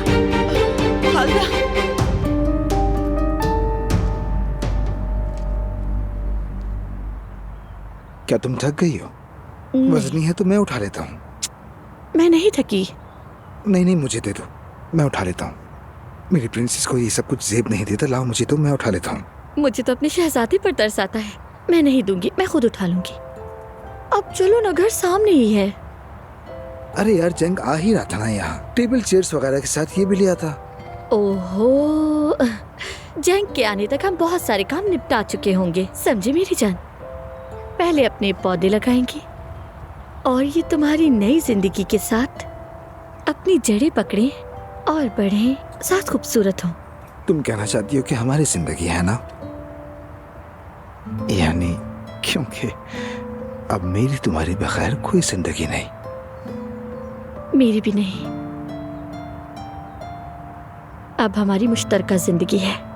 खालिदा। क्या तुम थक गई हो? वजनी है तो मैं उठा लेता हूँ। मैं नहीं थकी। नहीं नहीं, मुझे दे दो, मैं उठा लेता हूँ। मेरी प्रिंसेस को ये सब कुछ जेब नहीं देता। लाओ मुझे तो, मैं उठा लेता हूँ। मुझे तो अपने शहजादे पर तरस आता है। मैं नहीं दूंगी, मैं खुद उठा लूंगी। अब चलो ना, घर सामने ही है। अरे यार, जंग आ ही रहा था ना यहाँ, टेबल चेयर्स वगैरह के साथ ये भी लिया था। ओहो, जंग के आने तक हम बहुत सारे काम निपटा चुके होंगे, समझे मेरी जान। पहले अपने पौधे लगाएंगे और ये तुम्हारी नई जिंदगी के साथ अपनी जड़ें पकड़े और बढ़े, साथ खूबसूरत हो। तुम कहना चाहती हो कि हमारी जिंदगी है ना? यानी क्योंकि अब मेरी तुम्हारी बगैर कोई जिंदगी नहीं। मेरी भी नहीं। अब हमारी मुश्तरका जिंदगी है।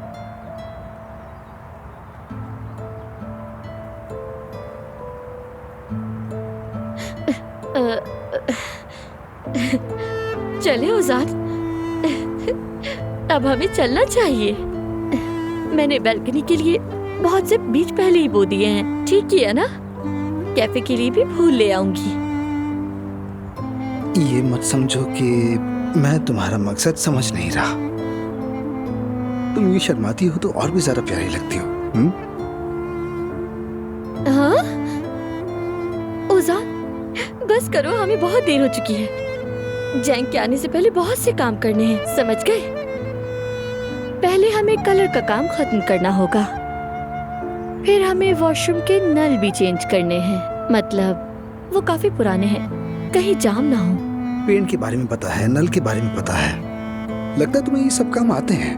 चले ओजान, अब हमें चलना चाहिए। मैंने बैल्कनी के लिए बहुत से बीज पहले ही बो दिए हैं, ठीक किया ना? कैफे के लिए भी फूल ले आऊंगी। ये मत समझो कि मैं तुम्हारा मकसद समझ नहीं रहा। तुम ये शर्माती हो तो और भी ज्यादा प्यारी लगती हो। हाँ? ओजान, बस करो, हमें बहुत देर हो चुकी है। जैंग के आने से पहले बहुत से काम करने हैं, समझ गए? पहले हमें कलर का काम खत्म करना होगा, फिर हमें वॉशरूम के नल भी चेंज करने हैं। मतलब वो काफी पुराने हैं, कहीं जाम ना हो। पेंट के बारे में पता है, नल के बारे में पता है। लगता है तुम्हें ये सब काम आते हैं।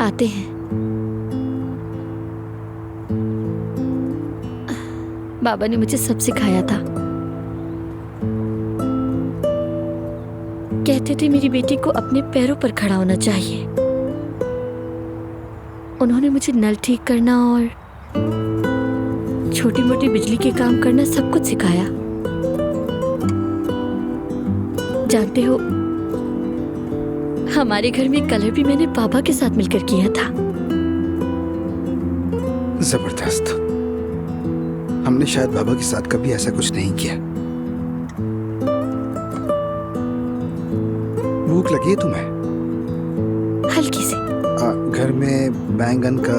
आते हैं। बाबा ने मुझे सब सिखाया था। कहते थे मेरी बेटी को अपने पैरों पर खड़ा होना चाहिए। उन्होंने मुझे नल ठीक करना और छोटी मोटी बिजली के काम करना सब कुछ सिखाया। जानते हो, हमारे घर में कलर भी मैंने पापा के साथ मिलकर किया था। जबरदस्त। हमने शायद बाबा के साथ कभी ऐसा कुछ नहीं किया। भूख लगी है तुम्हें? हल्की सी। घर में बैंगन का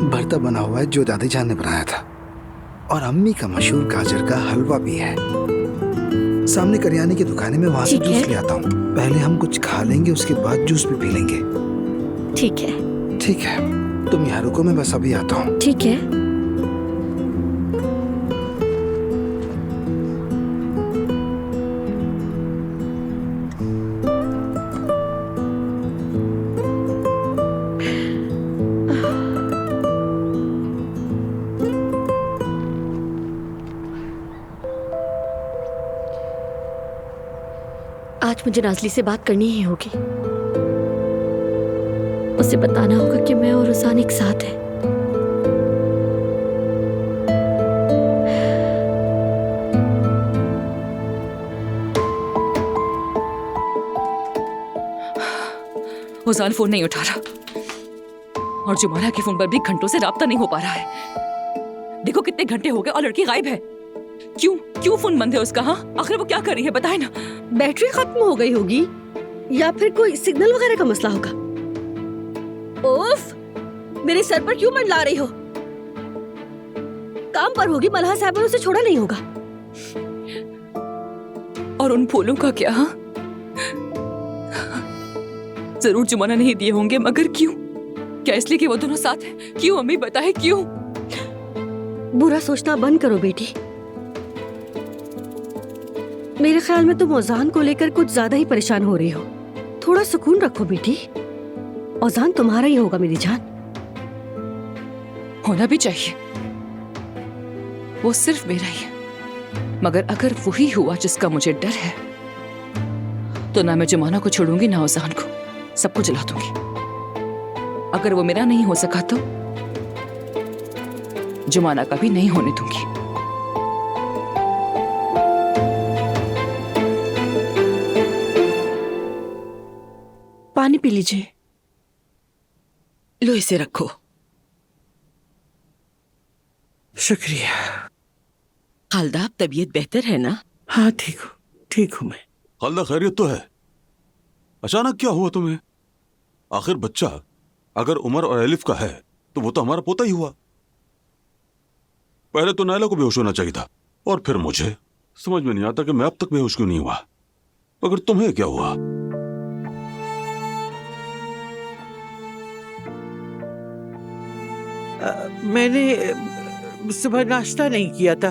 भरता बना हुआ है जो दादी जान ने बनाया था, और अम्मी का मशहूर गाजर का हलवा भी है। सामने करियाने की दुकान है, मैं वहां से जूस ले आता हूँ। पहले हम कुछ खा लेंगे, उसके बाद जूस भी पी लेंगे। ठीक है। ठीक है, तुम यहाँ रुको, मैं बस अभी आता हूँ। ठीक है। आज मुझे नाज़ली से बात करनी ही होगी। उसे बताना होगा कि मैं और रुसान एक साथ हैं। ओजान फोन नहीं उठा रहा और जुमाना के फोन पर भी घंटों से राब्ता नहीं हो पा रहा है। देखो कितने घंटे हो गए और लड़की गायब है। क्यों क्यों फोन बंद है उसका? हाँ, आखिर वो क्या कर रही है, बताए ना। बैटरी खत्म हो गई होगी या फिर कोई सिग्नल वगैरह का मसला होगा। ओफ, मेरे सर पर क्यों मंडला रही हो? काम पर होगी, मल्हा साहब ने उसे छोड़ा नहीं होगा। और उन फूलों का क्या? हाँ? जरूर जुमाना नहीं दिए होंगे, मगर क्यों? क्या इसलिए कि वो दोनों साथ हैं? क्यों अम्मी, बताए क्यों? बुरा सोचना बंद करो बेटी। मेरे ख्याल में तुम औजान को लेकर कुछ ज्यादा ही परेशान हो रही हो। थोड़ा सुकून रखो बेटी। औजान तुम्हारा ही होगा मेरी जान। होना भी चाहिए, वो सिर्फ मेरा ही है। मगर अगर वही हुआ जिसका मुझे डर है, तो ना मैं जुमाना को छोड़ूंगी ना औजान को, सबको जला दूंगी। अगर वो मेरा नहीं हो सका तो जुमाना का भी नहीं होने दूंगी। पानी पी लीजिए। लो इसे रखो। शुक्रिया। खालदा, अब तबीयत बेहतर है ना? हाँ ठीक हूँ मैं। खालदा खैरियत तो है? अचानक क्या हुआ तुम्हें? आखिर बच्चा अगर उमर और एलिफ का है तो वो तो हमारा पोता ही हुआ। पहले तो नायला को बेहोश होना चाहिए था और फिर मुझे। समझ में नहीं आता कि मैं अब तक बेहोश क्यों नहीं हुआ। मगर तुम्हें क्या हुआ? मैंने सुबह नाश्ता नहीं किया था,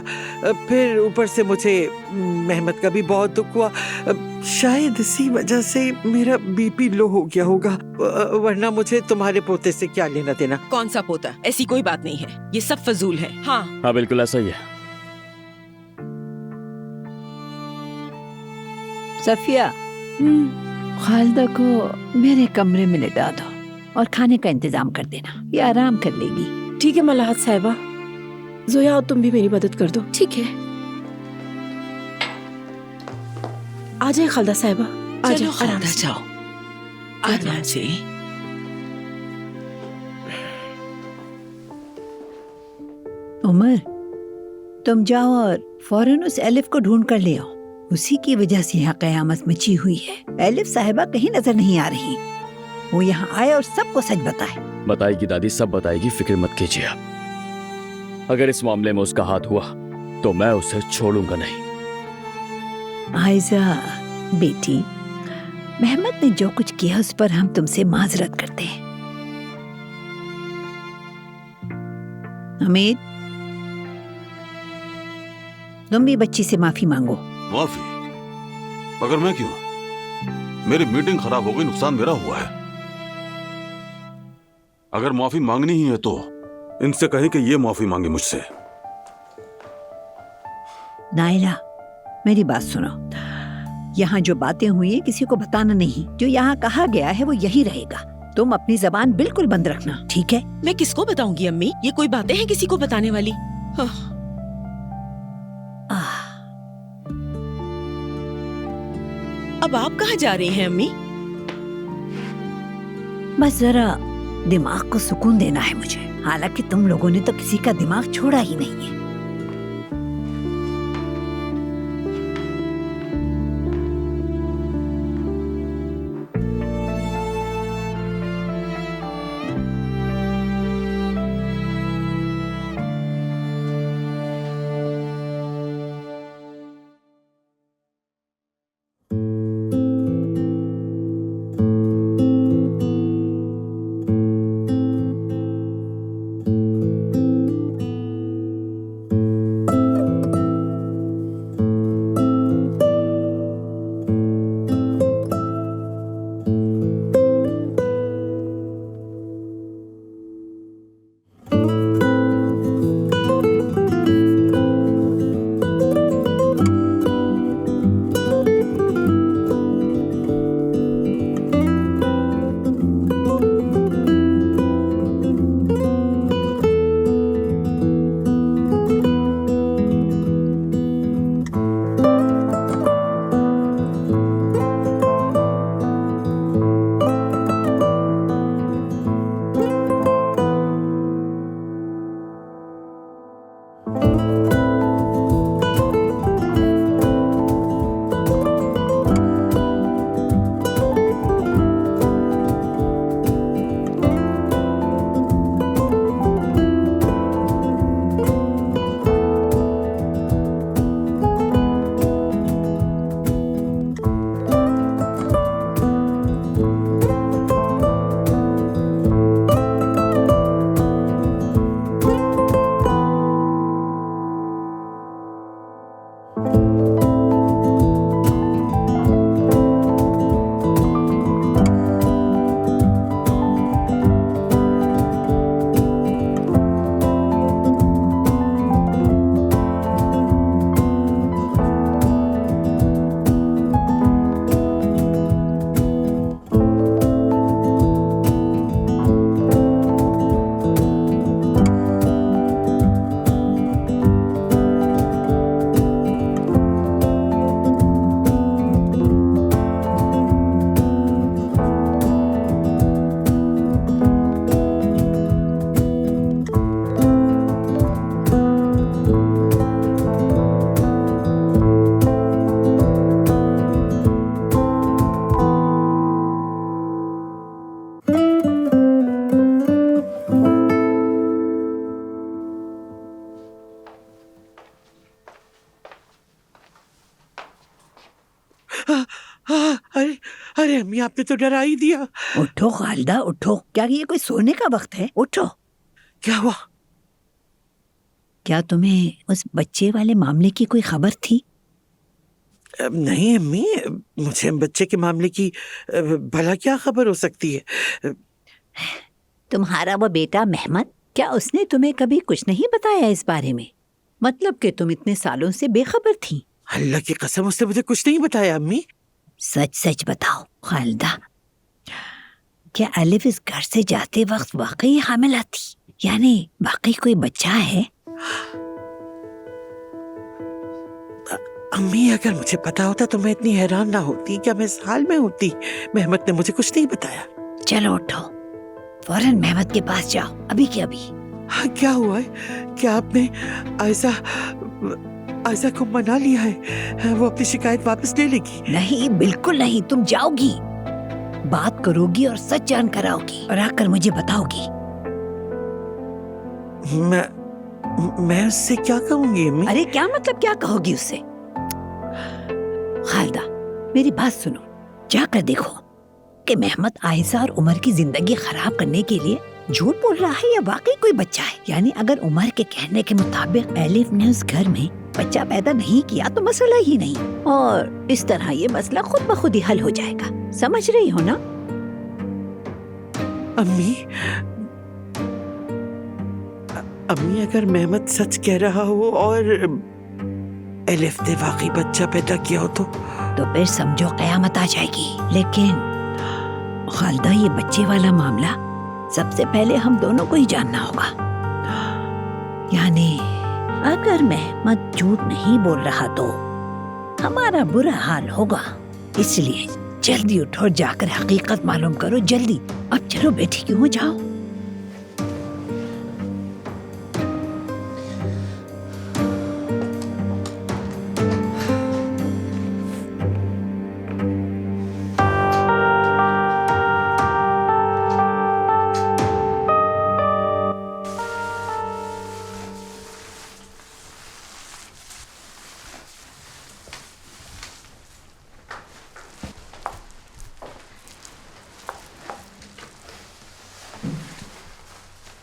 फिर ऊपर से मुझे मेहमत का भी बहुत दुख हुआ। शायद इसी वजह से मेरा बीपी लो हो गया होगा, वरना मुझे तुम्हारे पोते से क्या लेना देना। कौन सा पोता? ऐसी कोई बात नहीं है, ये सब फजूल है। हाँ हाँ बिल्कुल ऐसा ही है। सफिया, खालदा को मेरे कमरे में लिटा दो और खाने का इंतजाम कर देना, ये आराम कर लेगी। ठीक है मलाहत साहिबा। जोया, तुम भी मेरी मदद कर दो। ठीक है। आ जाए खालदा साहिबा, आ चलो जाओ आराम खालदा, से। जाओ आराम से। उमर, तुम जाओ और फौरन उस एलिफ को ढूंढ कर ले आओ। उसी की वजह से यहाँ कयामत मची हुई है। एलिफ साहिबा कहीं नजर नहीं आ रही। वो यहाँ आए और सबको सच बताए। बताएगी दादी, सब बताएगी, फिक्र मत कीजिए आप। अगर इस मामले में उसका हाथ हुआ तो मैं उसे छोड़ूंगा नहीं। आयजा बेटी, मेहमत ने जो कुछ किया उस पर हम तुमसे माजरत करते हैं। हमीद, तुम भी बच्ची से माफी मांगो। माफी? मगर मैं क्यों? मेरी मीटिंग खराब हो गई, नुकसान मेरा हुआ है। अगर माफी मांगनी ही है तो इनसे कहें कि ये माफी मांगे मुझसे। नायला, मेरी बात सुनो। यहाँ जो बातें हुई किसी को बताना नहीं। जो यहाँ कहा गया है वो यही रहेगा। तुम अपनी जबान बिल्कुल बंद रखना, ठीक है? मैं किसको बताऊंगी अम्मी? ये कोई बातें हैं किसी को बताने वाली? हाँ। अब आप कहाँ जा रही हैं अम्मी? बस जरा दिमाग को सुकून देना है मुझे। हालांकि तुम लोगों ने तो किसी का दिमाग छोड़ा ही नहीं है। अरे अम्मी आपने तो डरा ही दिया। उठो खालिदा उठो, क्या ये कोई सोने का वक्त है? उठो। क्या हुआ? क्या तुम्हें उस बच्चे वाले मामले की कोई खबर थी? नहीं अम्मी, मुझे बच्चे के मामले की भला क्या खबर हो सकती है? तुम्हारा वो बेटा मेहमद, क्या उसने तुम्हें कभी कुछ नहीं बताया इस बारे में? मतलब कि तुम इतने सालों से बेखबर थी। अल्लाह की कसम उसने मुझे कुछ नहीं बताया अम्मी। सच सच बताओ खालिदा, क्या अलिफ इस घर से जाते वक्त वाकई हामिला थी? यानी वाकई कोई बच्चा है? अम्मी अगर मुझे पता होता तो मैं इतनी हैरान ना होती। क्या मैं इस हाल में होती? मेहमद ने मुझे कुछ नहीं बताया। चलो उठो, फौरन मेहमद के पास जाओ, अभी के अभी। हाँ, क्या हुआ है? क्या आपने आयशा को मना लिया है? वो अपनी शिकायत वापस ले लेगी? नहीं, बिल्कुल नहीं। तुम जाओगी, बात करोगी और सच जान कर आओगी और आकर मुझे बताओगी। मैं उससे क्या कहूंगी अम्मी? अरे क्या मतलब क्या कहोगी उससे? खालिदा मेरी बात सुनो, जाकर देखो कि मेहमद आयशा और उमर की जिंदगी खराब करने के लिए झूठ बोल रहा है या वाकई कोई बच्चा है। यानी अगर उमर के कहने के मुताबिक एलिफ ने उस घर में बच्चा पैदा नहीं किया तो मसला ही नहीं, और इस तरह ये मसला खुद ब खुद ही हल हो जाएगा। समझ रही हो ना? अम्मी अगर मेहमद सच कह रहा हो और एलिफ ने वाकई बच्चा पैदा किया हो तो फिर समझो कयामत आ जाएगी। लेकिन खालिदा, ये बच्चे वाला मामला सबसे पहले हम दोनों को ही जानना होगा। यानी अगर मेहमद झूठ नहीं बोल रहा तो हमारा बुरा हाल होगा। इसलिए जल्दी उठो और जाकर हकीकत मालूम करो, जल्दी। अब चलो बैठी क्यों हो, जाओ।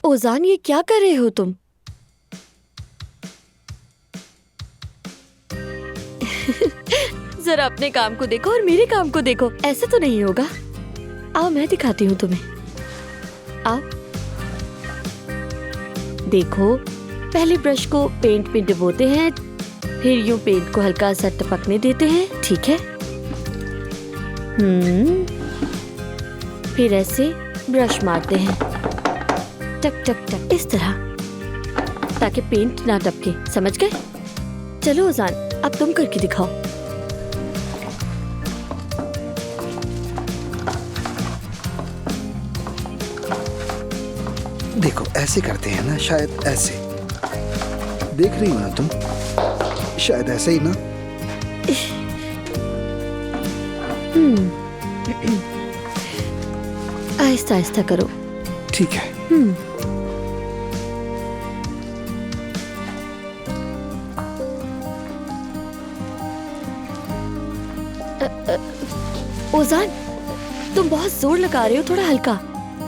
ओजान, ये क्या कर रहे हो तुम? जरा अपने काम को देखो और मेरे काम को देखो, ऐसे तो नहीं होगा। आओ मैं दिखाती हूँ तुम्हें, आओ। देखो, पहले ब्रश को पेंट में डुबोते हैं, फिर यूं पेंट को हल्का सा टपकने देते हैं, ठीक है? फिर ऐसे ब्रश मारते हैं, टक टक टक, इस तरह, ताकि पेंट ना टपके। समझ गए? चलो ओजान, अब तुम करके दिखाओ। देखो ऐसे करते हैं ना, शायद ऐसे। देख रही हो ना तुम, शायद ऐसे ही ना। आहिस्ता आहिस्ता करो। ठीक है। ओजान, तुम बहुत जोर लगा रहे हो, थोड़ा हल्का,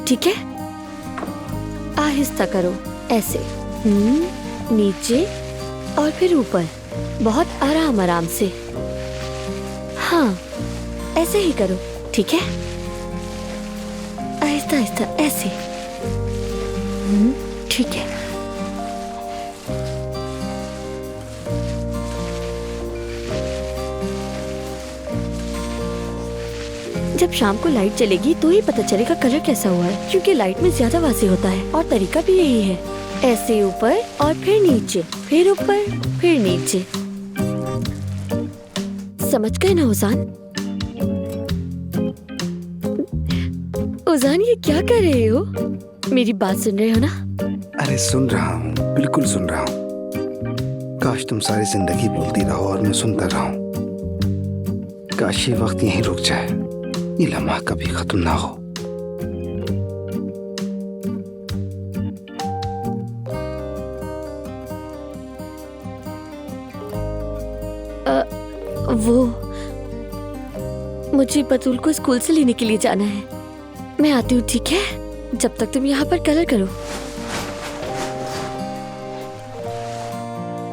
ठीक है? आहिस्ता करो, ऐसे, नीचे और फिर ऊपर, बहुत आराम आराम से। हाँ, ऐसे ही करो, ठीक है? आहिस्ता आहिस्ता, ऐसे। ठीक है। जब शाम को लाइट चलेगी तो ही पता चलेगा कलर कैसा हुआ है, क्योंकि लाइट में ज्यादा वाज़ेह होता है। और तरीका भी यही है, ऐसे ऊपर और फिर नीचे, फिर ऊपर फिर नीचे। समझ गए ना ओजान? ओजान, ये क्या कर रहे हो? मेरी बात सुन रहे हो ना? अरे सुन रहा हूँ, बिल्कुल सुन रहा हूँ। काश तुम सारी जिंदगी बोलती रहो और मैं सुनता रहूं। काश ये वक्त यहीं रुक जाए, ये लम्हा कभी खत्म ना हो। मुझे बतूल को स्कूल से लेने के लिए जाना है। मैं आती हूँ, ठीक है? जब तक तुम यहाँ पर कलर करो।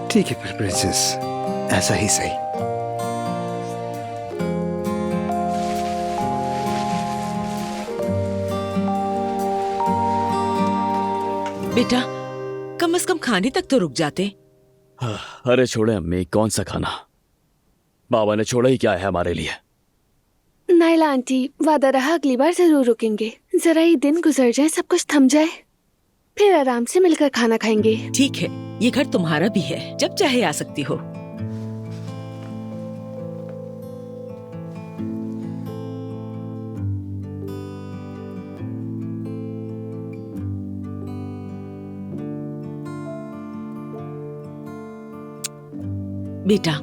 ठीक है फिर प्रिंसेस, ऐसा ही सही। बेटा, कम से कम खाने तक तो रुक जाते। अरे छोड़े अम्मी, कौन सा खाना? बाबा ने छोड़ा ही क्या है हमारे लिए। नायला आंटी, वादा रहा अगली बार जरूर रुकेंगे। जरा ये दिन गुजर जाए, सब कुछ थम जाए, फिर आराम से मिलकर खाना खाएंगे। ठीक है, ये घर तुम्हारा भी है, जब चाहे आ सकती हो। बेटा,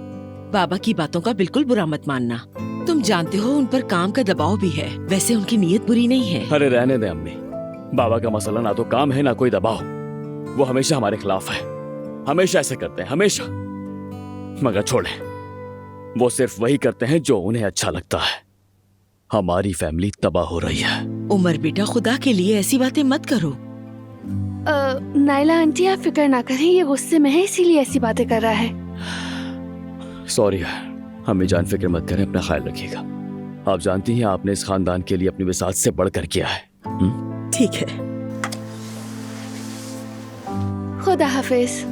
बाबा की बातों का बिल्कुल बुरा मत मानना। तुम जानते हो उन पर काम का दबाव भी है। वैसे उनकी नीयत बुरी नहीं है। अरे रहने दे अम्मी, बाबा का मसला ना तो काम है ना कोई दबाव। वो हमेशा हमारे खिलाफ है, हमेशा ऐसे करते हैं, हमेशा। मगर छोड़े, वो सिर्फ वही करते हैं जो उन्हें अच्छा लगता है। हमारी फैमिली तबाह हो रही है। उमर बेटा, खुदा के लिए ऐसी बातें मत करो। नायला आंटी, आप फिक्र ना करें, ये गुस्से में है इसीलिए ऐसी बातें कर रहा है। सॉरी हमें जान, फिक्र मत करें, अपना ख्याल रखिएगा। आप जानती हैं आपने इस खानदान के लिए अपनी विसात से बढ़कर किया है। ठीक है, खुदा हाफिज।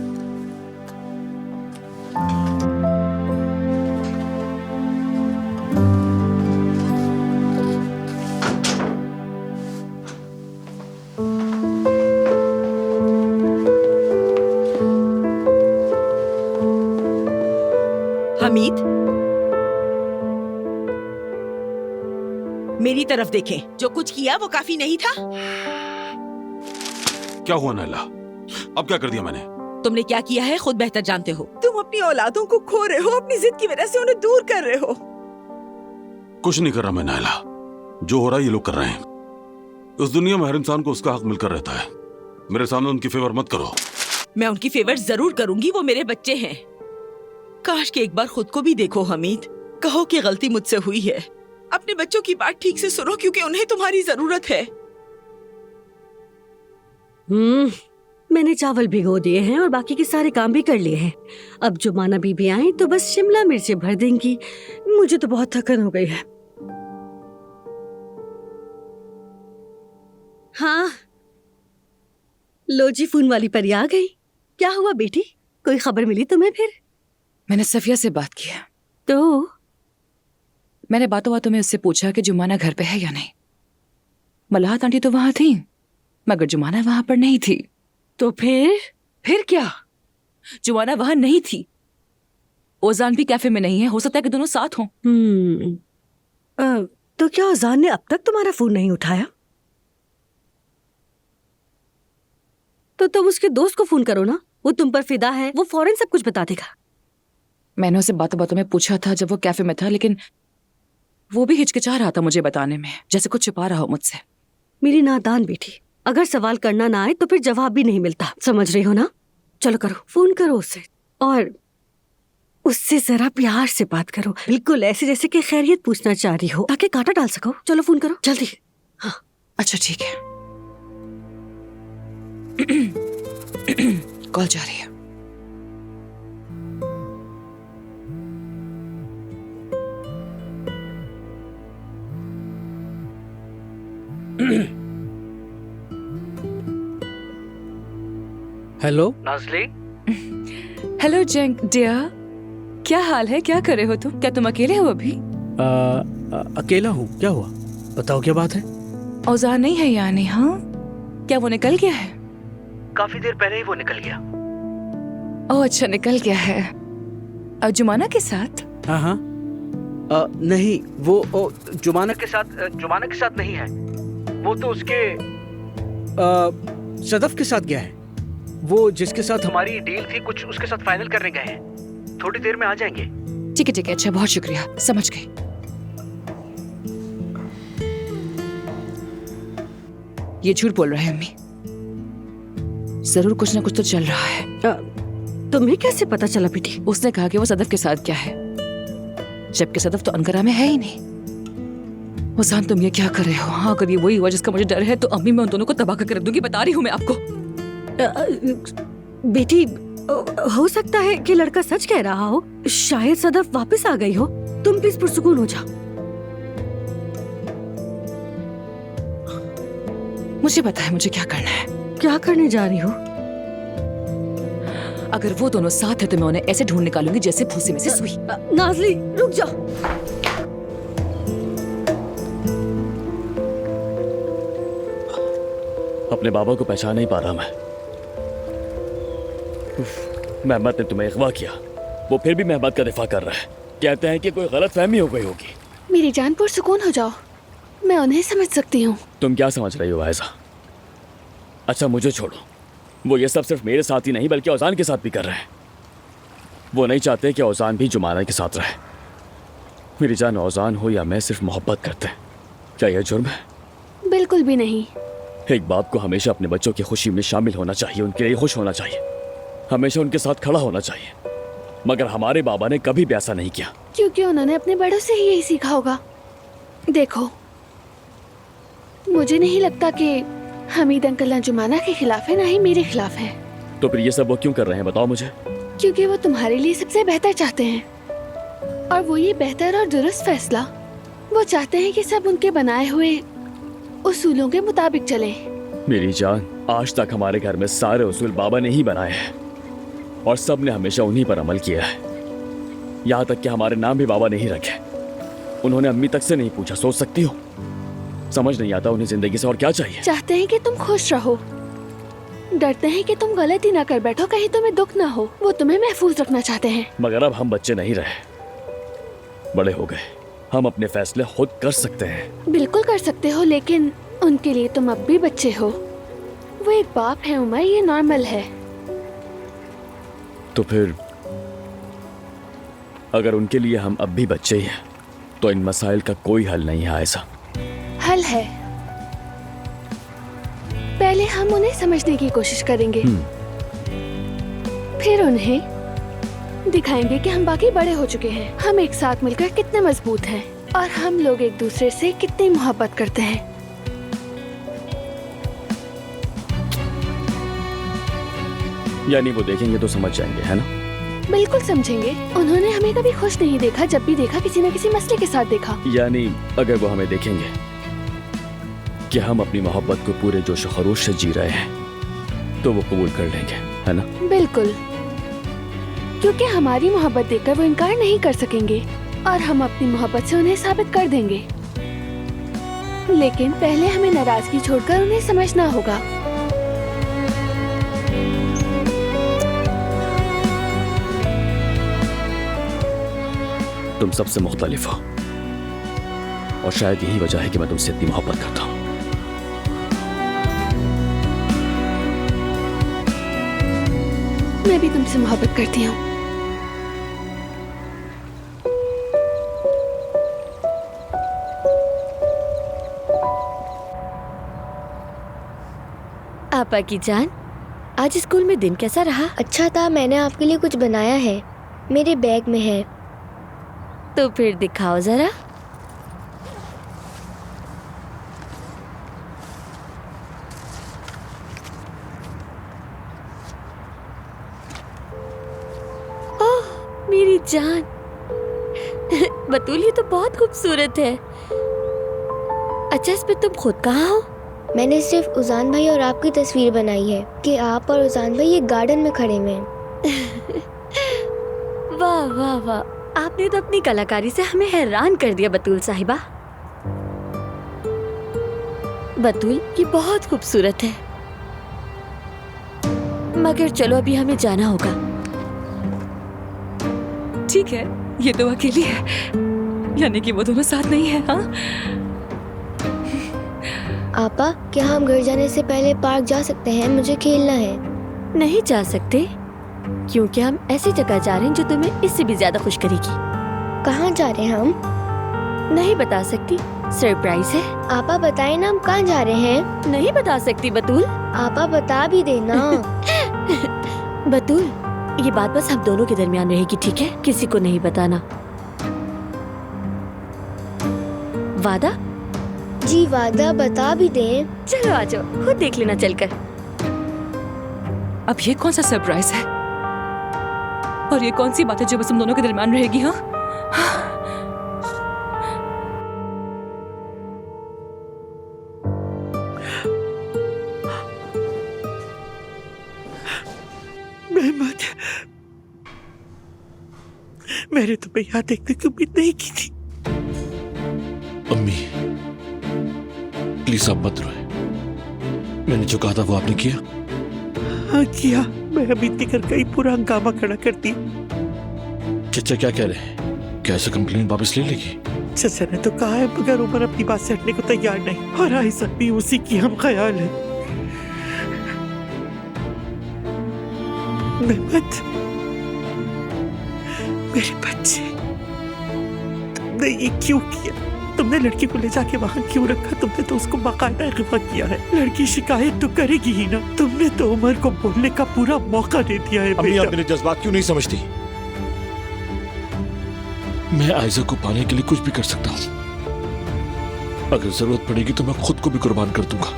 हमीद, मेरी तरफ देखें। जो कुछ किया वो काफी नहीं था। क्या हुआ नायला? अब क्या कर दिया मैंने? तुमने क्या किया है खुद बेहतर जानते हो। तुम अपनी औलादों को खो रहे हो, अपनी जिद की वजह से उन्हें दूर कर रहे हो। कुछ नहीं कर रहा मैं नायला, जो हो रहा है ये लोग कर रहे हैं। इस दुनिया में हर इंसान को उसका हक मिलकर रहता है। मेरे सामने उनकी फेवर मत करो। मैं उनकी फेवर जरूर करूंगी, वो मेरे बच्चे हैं। काश कि एक बार खुद को भी देखो हमीद। कहो कि गलती मुझसे हुई है। अपने बच्चों की बात ठीक से सुनो, क्योंकि उन्हें तुम्हारी जरूरत है। मैंने चावल भिगो दिए हैं और बाकी के सारे काम भी कर लिए हैं। अब जो माना बीबी आई तो बस शिमला मिर्चें भर देंगी। मुझे तो बहुत थकन हो गई है। हाँ, लो जी, फोन वाली परी आ गई। क्या हुआ बेटी, कोई खबर मिली तुम्हें? फिर मैंने सफिया से बात की है। तो मैंने बातों बातों में उससे पूछा कि जुमाना घर पे है या नहीं। मलाहत आंटी तो वहां थी, मगर जुमाना वहां पर नहीं थी। तो फिर क्या? जुमाना वहां नहीं थी। ओजान भी कैफे में नहीं है। हो सकता है कि दोनों साथ हों। तो क्या ओजान ने अब तक तुम्हारा फोन नहीं उठाया? तो तुम उसके दोस्त को फोन करो ना, वो तुम पर फिदा है, वो फौरन सब कुछ बता देगा। मैंने उसे बातों बातों में पूछा था जब वो कैफे में था, लेकिन वो भी हिचकिचा रहा था मुझे बताने में, जैसे कुछ छुपा रहा हो मुझसे। मेरी नादान बेटी, अगर सवाल करना ना आए तो फिर जवाब भी नहीं मिलता, समझ रही हो ना? चलो करो, फोन करो उससे, और उससे जरा प्यार से बात करो, बिल्कुल ऐसे जैसे कि खैरियत पूछना चाह रही हो, ताकि कांटा डाल सको। चलो फोन करो जल्दी। हाँ अच्छा ठीक है। कॉल जा रही है। हेलो नाज़ली। हेलो जंक डियर, क्या हाल है? क्या कर रहे हो तुम? क्या तुम अकेले हो अभी? अकेला हूँ। क्या हुआ, बताओ क्या बात है? औजार नहीं है यानी? हाँ, क्या वो निकल गया है? काफी देर पहले ही वो निकल गया। ओह अच्छा, निकल गया है। और जुमाना के साथ? हाँ हाँ। नहीं, वो जुमाना के साथ नहीं है। वो तो उसके सदफ के साथ गया है। वो जिसके साथ हमारी डील थी, कुछ उसके साथ फाइनल करने गए हैं। थोड़ी देर में आ जाएंगे। ठीक है, अच्छा, बहुत शुक्रिया, समझ गई। ये झूठ बोल रहे हैं अम्मी, जरूर कुछ ना कुछ तो चल रहा है। तुम्हें कैसे पता चला बेटी? उसने कहा कि वो सदफ के साथ क्या है, जबकि सदफ तो अंकारा में है ही नहीं। ओजान तुम ये क्या कर रहे हो? हाँ, अगर ये वही हुआ जिसका मुझे डर है तो अम्मी मैं उन दोनों को तबाह कर दूंगी, बता रही हूँ मैं आपको। बेटी, हो सकता है कि लड़का सच कह रहा हो। शायद सदफ वापस आ गई हो। तुम प्लीज पुरसुकून हो जाओ। मुझे पता है मुझे क्या करना है। क्या करने जा रही हो? अगर वो दोनों साथ है तो मैं उन्हें ऐसे ढूंढ निकालूंगी जैसे भूसे में से सुई। नाज़ली, रुक जाओ। अपने बाबा को पहचान नहीं पा रहा मैं। मेहमत ने तुम्हें अगवा किया, वो फिर भी मेहमत का दिफा कर रहा है। कहते हैं कि कोई गलत फहमी हो गई होगी। मेरी जान पुरसुकून हो जाओ, मैं उन्हें समझ सकती हूँ। तुम क्या समझ रही हो आयजा? अच्छा मुझे छोड़ो, वो ये सब सिर्फ मेरे साथ ही नहीं बल्कि औजान के साथ भी कर रहे हैं। वो नहीं चाहते कि औजान भी जुमाना के साथ रहे। मेरी जान, औजान हो या मैं सिर्फ मोहब्बत करते हैं। क्या यह जुर्म है? बिल्कुल भी नहीं। एक बाप को हमेशा अपने बच्चों की खुशी में शामिल होना चाहिए, उनके लिए खुश होना चाहिए, हमेशा उनके साथ खड़ा होना चाहिए। मगर हमारे बाबा ने कभी भी ऐसा नहीं किया। क्योंकि उन्होंने अपने बड़ों से ही यही सीखा होगा। देखो, मुझे नहीं लगता कि हमीद अंकल ना जुमाना के खिलाफ है ना ही मेरे खिलाफ है। तो फिर ये सब वो क्यों कर रहे हैं, बताओ मुझे। क्योंकि वो तुम्हारे लिए सबसे बेहतर चाहते हैं, और वो ये बेहतर और दुरुस्त फैसला वो चाहते हैं कि सब उनके बनाए हुए उसूलों के मुताबिक चले। मेरी जान, आज तक हमारे घर में सारे उसूल बाबा ने ही बनाए हैं और सब ने हमेशा उन्हीं पर अमल किया है। यहाँ तक कि हमारे नाम भी बाबा ने ही रखे। उन्होंने अम्मी तक से नहीं पूछा। सोच सकती हो? समझ नहीं आता उन्हें जिंदगी से और क्या चाहिए। चाहते हैं कि तुम खुश रहो, डरते हैं कि तुम गलती ना कर बैठो, कहीं तुम्हें दुख ना हो। वो तुम्हें महफूज रखना चाहते हैं। मगर अब हम बच्चे नहीं रहे, बड़े हो गए, हम अपने फैसले खुद कर सकते हैं। बिल्कुल कर सकते हो, लेकिन उनके लिए तुम अब भी बच्चे हो। वो एक बाप है उमर, ये नॉर्मल है। तो फिर अगर उनके लिए हम अब भी बच्चे ही हैं तो इन मसाइल का कोई हल नहीं है ऐसा। हल है। पहले हम उन्हें समझने की कोशिश करेंगे, फिर उन्हें दिखाएंगे कि हम बाकी बड़े हो चुके हैं, हम एक साथ मिलकर कितने मजबूत हैं और हम लोग एक दूसरे से कितनी मोहब्बत करते हैं। यानी वो देखेंगे तो समझ जाएंगे, है ना? बिल्कुल समझेंगे। उन्होंने हमें कभी खुश नहीं देखा, जब भी देखा किसी न किसी मसले के साथ देखा। यानी अगर वो हमें देखेंगे कि हम अपनी मोहब्बत को पूरे जोश खरोश से जी रहे हैं तो वो कबूल कर लेंगे, है ना? बिल्कुल, क्योंकि हमारी मोहब्बत देखकर वो इनकार नहीं कर सकेंगे और हम अपनी मोहब्बत से उन्हें साबित कर देंगे। लेकिन पहले हमें नाराजगी छोड़कर उन्हें समझना होगा। तुम सबसे मुख्तलिफ हो और शायद यही वजह है कि मैं तुमसे इतनी मोहब्बत करता हूँ। मैं भी तुमसे मोहब्बत करती हूँ। आपा की जान, आज स्कूल में दिन कैसा रहा? अच्छा था, मैंने आपके लिए कुछ बनाया है, मेरे बैग में है। तो फिर दिखाओ जरा। ओह मेरी जान, बतूल ये तो बहुत खूबसूरत है। अच्छा, इस पे तुम खुद कहाँ हो? मैंने सिर्फ उजान भाई और आपकी तस्वीर बनाई है कि आप और उजान भाई ये गार्डन में खड़े हुए हैं। वाह वाह वाह, आपने तो अपनी कलाकारी से हमें हैरान कर दिया बतूल साहिबा। बतूल ये बहुत खूबसूरत है, मगर चलो अभी हमें जाना होगा। ठीक है, ये तो अकेली है, यानी कि वो दोनों साथ नहीं है। हाँ आपा, क्या हम घर जाने से पहले पार्क जा सकते हैं? मुझे खेलना है। नहीं जा सकते, क्योंकि हम ऐसी जगह जा रहे हैं जो तुम्हें इससे भी ज्यादा खुश करेगी। कहाँ जा रहे हैं हम? नहीं बता सकती, सरप्राइज है। आपा बताए ना हम कहाँ जा रहे हैं। नहीं बता सकती बतूल। आपा बता भी देना। बतूल, ये बात बस हम दोनों के दरमियान रहेगी, ठीक है? किसी को नहीं बताना। वादा? जी वादा बता भी दें। चलो आ जाओ, खुद देख लेना चलकर। अब ये कौन सा सरप्राइज है और ये कौन सी बात है जो बस हम दोनों के दरमियान रहेगी? हाँ मेहमत, मैंने तुम्हें यहाँ देखने की उम्मीद नहीं की थी। अम्मी प्लीज आप मत रोए। मैंने जो कहा था वो आपने किया? हाँ किया। मैं अभी कर गई, पूरा हंगामा खड़ा कर दिया। चचा क्या कह रहे हैं? क्या ऐसा कंप्लेंट वापस ले लेगी? चचा ने तो कहा है, मगर उमर अपनी बात से हटने को तैयार नहीं, और आयशा भी उसी की हम ख्याल है। मेहमत, मेरे बच्चे, तुमने ये क्यों किया? तुमने लड़की को ले जाके वहाँ क्यों रखा? तुमने तो उसको बाकायदा अगवा किया है। लड़की शिकायत तो करेगी ही ना। तुमने तो उमर को बोलने का पूरा मौका दे दिया है। अम्मी आप मेरे जज्बात क्यों नहीं समझती? मैं आयशा को पाने के लिए कुछ भी कर सकता हूँ। अगर जरूरत पड़ेगी तो मैं खुद को भी कुर्बान कर दूंगा।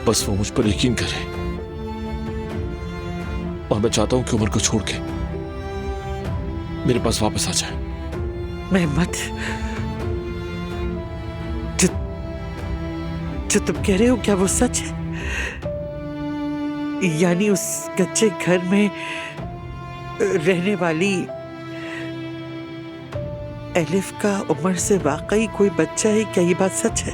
बस वो मुझ पर यकीन करे। और मैं चाहता हूं कि उमर को छोड़ के मेरे पास वापस आ जाए। मेहमत, जो तुम कह रहे हो क्या वो सच है? यानी उस कच्चे घर में रहने वाली एलिफ का उमर से वाकई कोई बच्चा है? क्या ये बात सच है?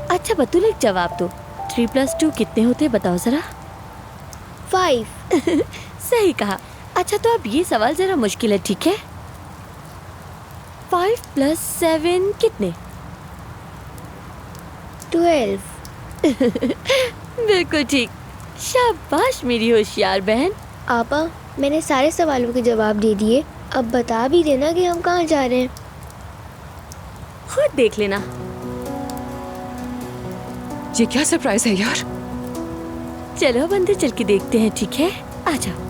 अच्छा बतूल, एक जवाब दो। 3+2 कितने होते बताओ जरा। 5। सही कहा। अच्छा तो अब ये सवाल जरा मुश्किल है, ठीक है? 5 + 7 कितने? 12। बिल्कुल ठीक। शाबाश मेरी होशियार बहन। आपा, मैंने सारे सवालों के जवाब दे दिए। अब बता भी देना कि हम कहाँ जा रहे हैं। खुद देख लेना। ये क्या सरप्राइज है यार? चलो अब अंदर चल के देखते हैं, ठीक है? आ जाओ।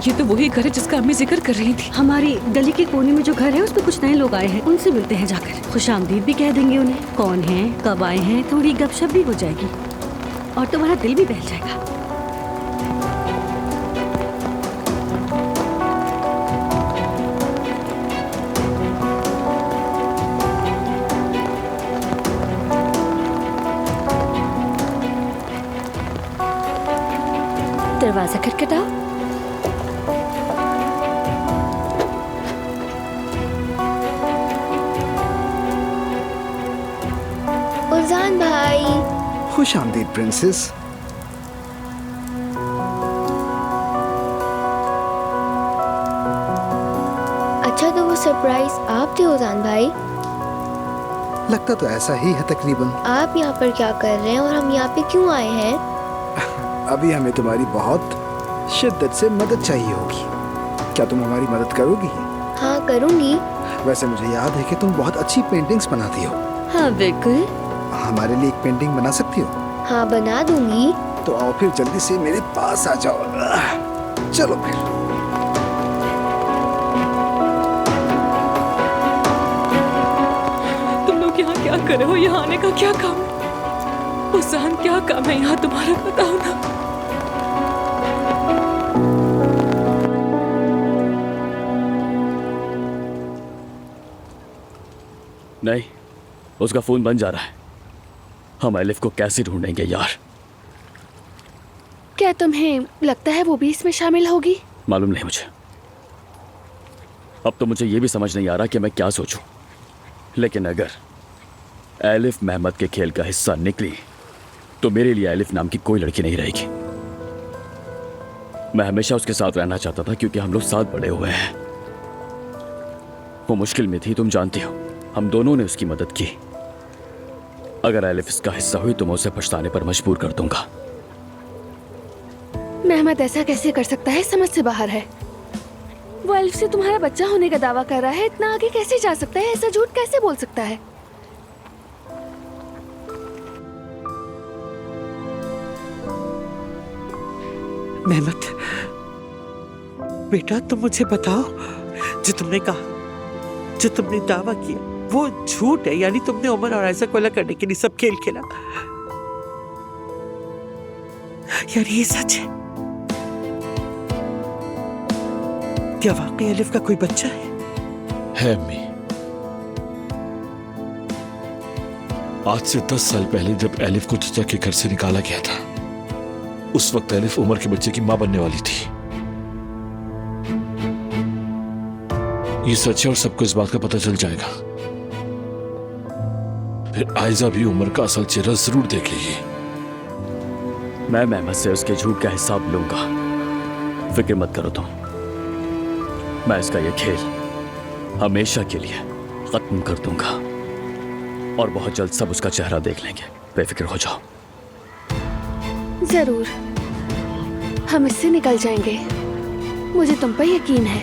ये तो वही घर है जिसका अम्मी जिक्र कर रही थी। हमारी गली के कोने में जो घर है उसमें कुछ नए लोग आए हैं, उनसे मिलते हैं जाकर। खुशामदीद भी कह देंगे उन्हें, कौन है, कब आए हैं, थोड़ी गपशप भी हो जाएगी और तुम्हारा दिल भी बहल जाएगा। दरवाजा खटखटाओ। उजान भाई। खुश आमदीद प्रिंसेस। अच्छा तो वो सरप्राइज आप थे उजान भाई? लगता तो ऐसा ही है तकरीबन। आप यहाँ पर क्या कर रहे हैं और हम यहाँ पे क्यों आए हैं? अभी हमें तुम्हारी बहुत शिद्दत से मदद चाहिए होगी। क्या तुम हमारी मदद करोगी? हाँ करूँगी। वैसे मुझे याद है कि तुम बहुत अच्छी पेंटिंग्स बनाती हो। हाँ बिल्कुल। हमारे लिए एक पेंटिंग बना सकती हो? हाँ बना दूंगी। तो आओ फिर जल्दी से मेरे पास आ जाओ। चलो फिर। तुम लोग यहाँ क्या कर रहे हो? यहाँ आने का क्या काम? उजान क्या काम है यहाँ तुम्हारा, बताओ ना। नहीं, उसका फोन बंद जा रहा है। हम एलिफ को कैसे ढूंढेंगे यार? क्या तुम्हें लगता है वो भी इसमें शामिल होगी? मालूम नहीं मुझे। अब तो मुझे ये भी समझ नहीं आ रहा कि मैं क्या सोचूं। लेकिन अगर एलिफ मेहमत के खेल का हिस्सा निकली तो मेरे लिए एलिफ नाम की कोई लड़की नहीं रहेगी। मैं हमेशा उसके साथ रहना चाहता था क्योंकि हम लोग साथ बड़े हुए हैं। वो मुश्किल में थी, तुम जानती हो। हम दोनों ने उसकी मदद की। अगर एलिफ इसका हिस्सा हुई तो मैं उसे पछताने पर मजबूर कर दूंगा। मेहमत ऐसा कैसे कर सकता है? समझ से बाहर है। वो एलिफ से तुम्हारा बच्चा होने का दावा कर रहा है। इतना आगे कैसे जा सकता है? ऐसा झूठ कैसे बोल सकता है? मेहमत, बेटा तुम मुझे बताओ, जो तुमने कहा, जो तुमने दावा किया, वो झूठ है? यानी तुमने उमर और आयशा को अलग करने के लिए सब खेल खेला? यानी ये सच है? क्या वाकई एलिफ का कोई बच्चा है अम्मी। आज से 10 साल पहले जब एलिफ को चचा के घर से निकाला गया था, उस वक्त एलिफ उमर के बच्चे की मां बनने वाली थी। ये सच है और सबको इस बात का पता चल जाएगा। फिर आयजा भी उमर का असल चेहरा जरूर देखेगी। मैं मेहमत से उसके झूठ का हिसाब लूंगा, फिक्र मत करो तुम। मैं इसका ये खेल हमेशा के लिए खत्म कर दूंगा और बहुत जल्द सब उसका चेहरा देख लेंगे। बेफिक्र हो जाओ। जरूर, हम इससे निकल जाएंगे, मुझे तुम पर यकीन है।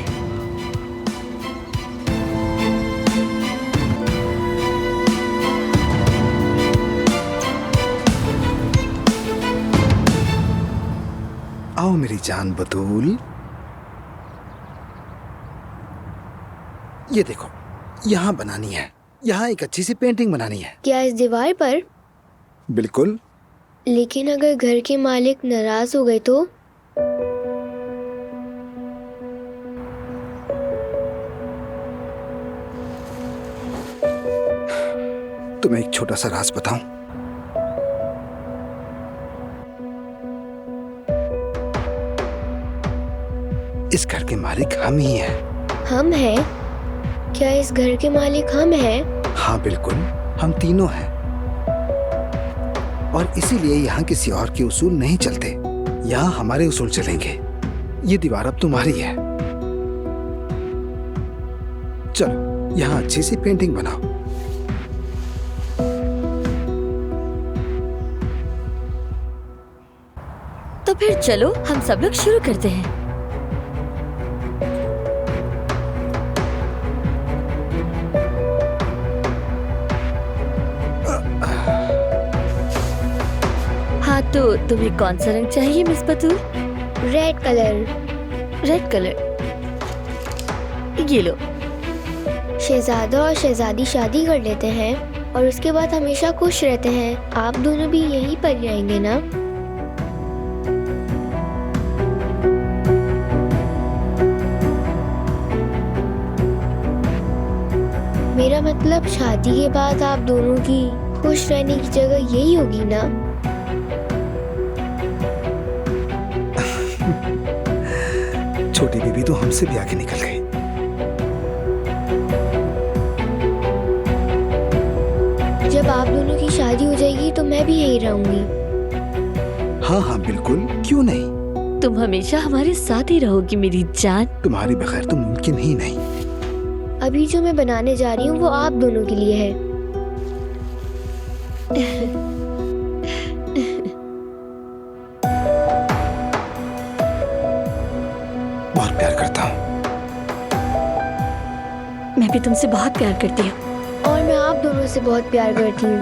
आओ मेरी जान बतूल, ये देखो, यहाँ बनानी है, यहाँ एक अच्छी सी पेंटिंग बनानी है। क्या इस दीवार पर? बिल्कुल। लेकिन अगर घर के मालिक नाराज हो गए तो? तुम्हें एक छोटा सा राज बताऊं? इस घर के मालिक हम ही हैं। हम हैं? क्या इस घर के मालिक हम हैं? हाँ बिल्कुल, हम तीनों हैं। और इसीलिए यहाँ किसी और के उसूल नहीं चलते, यहाँ हमारे उसूल चलेंगे। ये दीवार अब तुम्हारी है। चलो यहाँ अच्छी सी पेंटिंग बनाओ। तो फिर चलो हम सब लोग शुरू करते हैं। हाँ तो तुम्हें कौन सा रंग चाहिए miss Batool? Red colour. Red colour, ये लो। शहजादा और शहजादी शादी कर लेते हैं और उसके बाद हमेशा खुश रहते हैं। आप दोनों भी यहीं पर रहेंगे ना? मेरा मतलब शादी के बाद आप दोनों की खुश रहने की जगह यही होगी ना? छोटी बीबी तो हमसे भी आगे निकल गई। जब आप दोनों की शादी हो जाएगी तो मैं भी यहीं रहूंगी। हाँ हाँ बिल्कुल, क्यों नहीं। तुम हमेशा हमारे साथ ही रहोगी मेरी जान। तुम्हारी बगैर तो मुमकिन ही नहीं। अभी जो मैं बनाने जा रही हूँ वो आप दोनों के लिए है। बहुत प्यार करता हूँ। मैं भी तुमसे बहुत प्यार करती हूँ। और मैं आप दोनों से बहुत प्यार करती हूँ।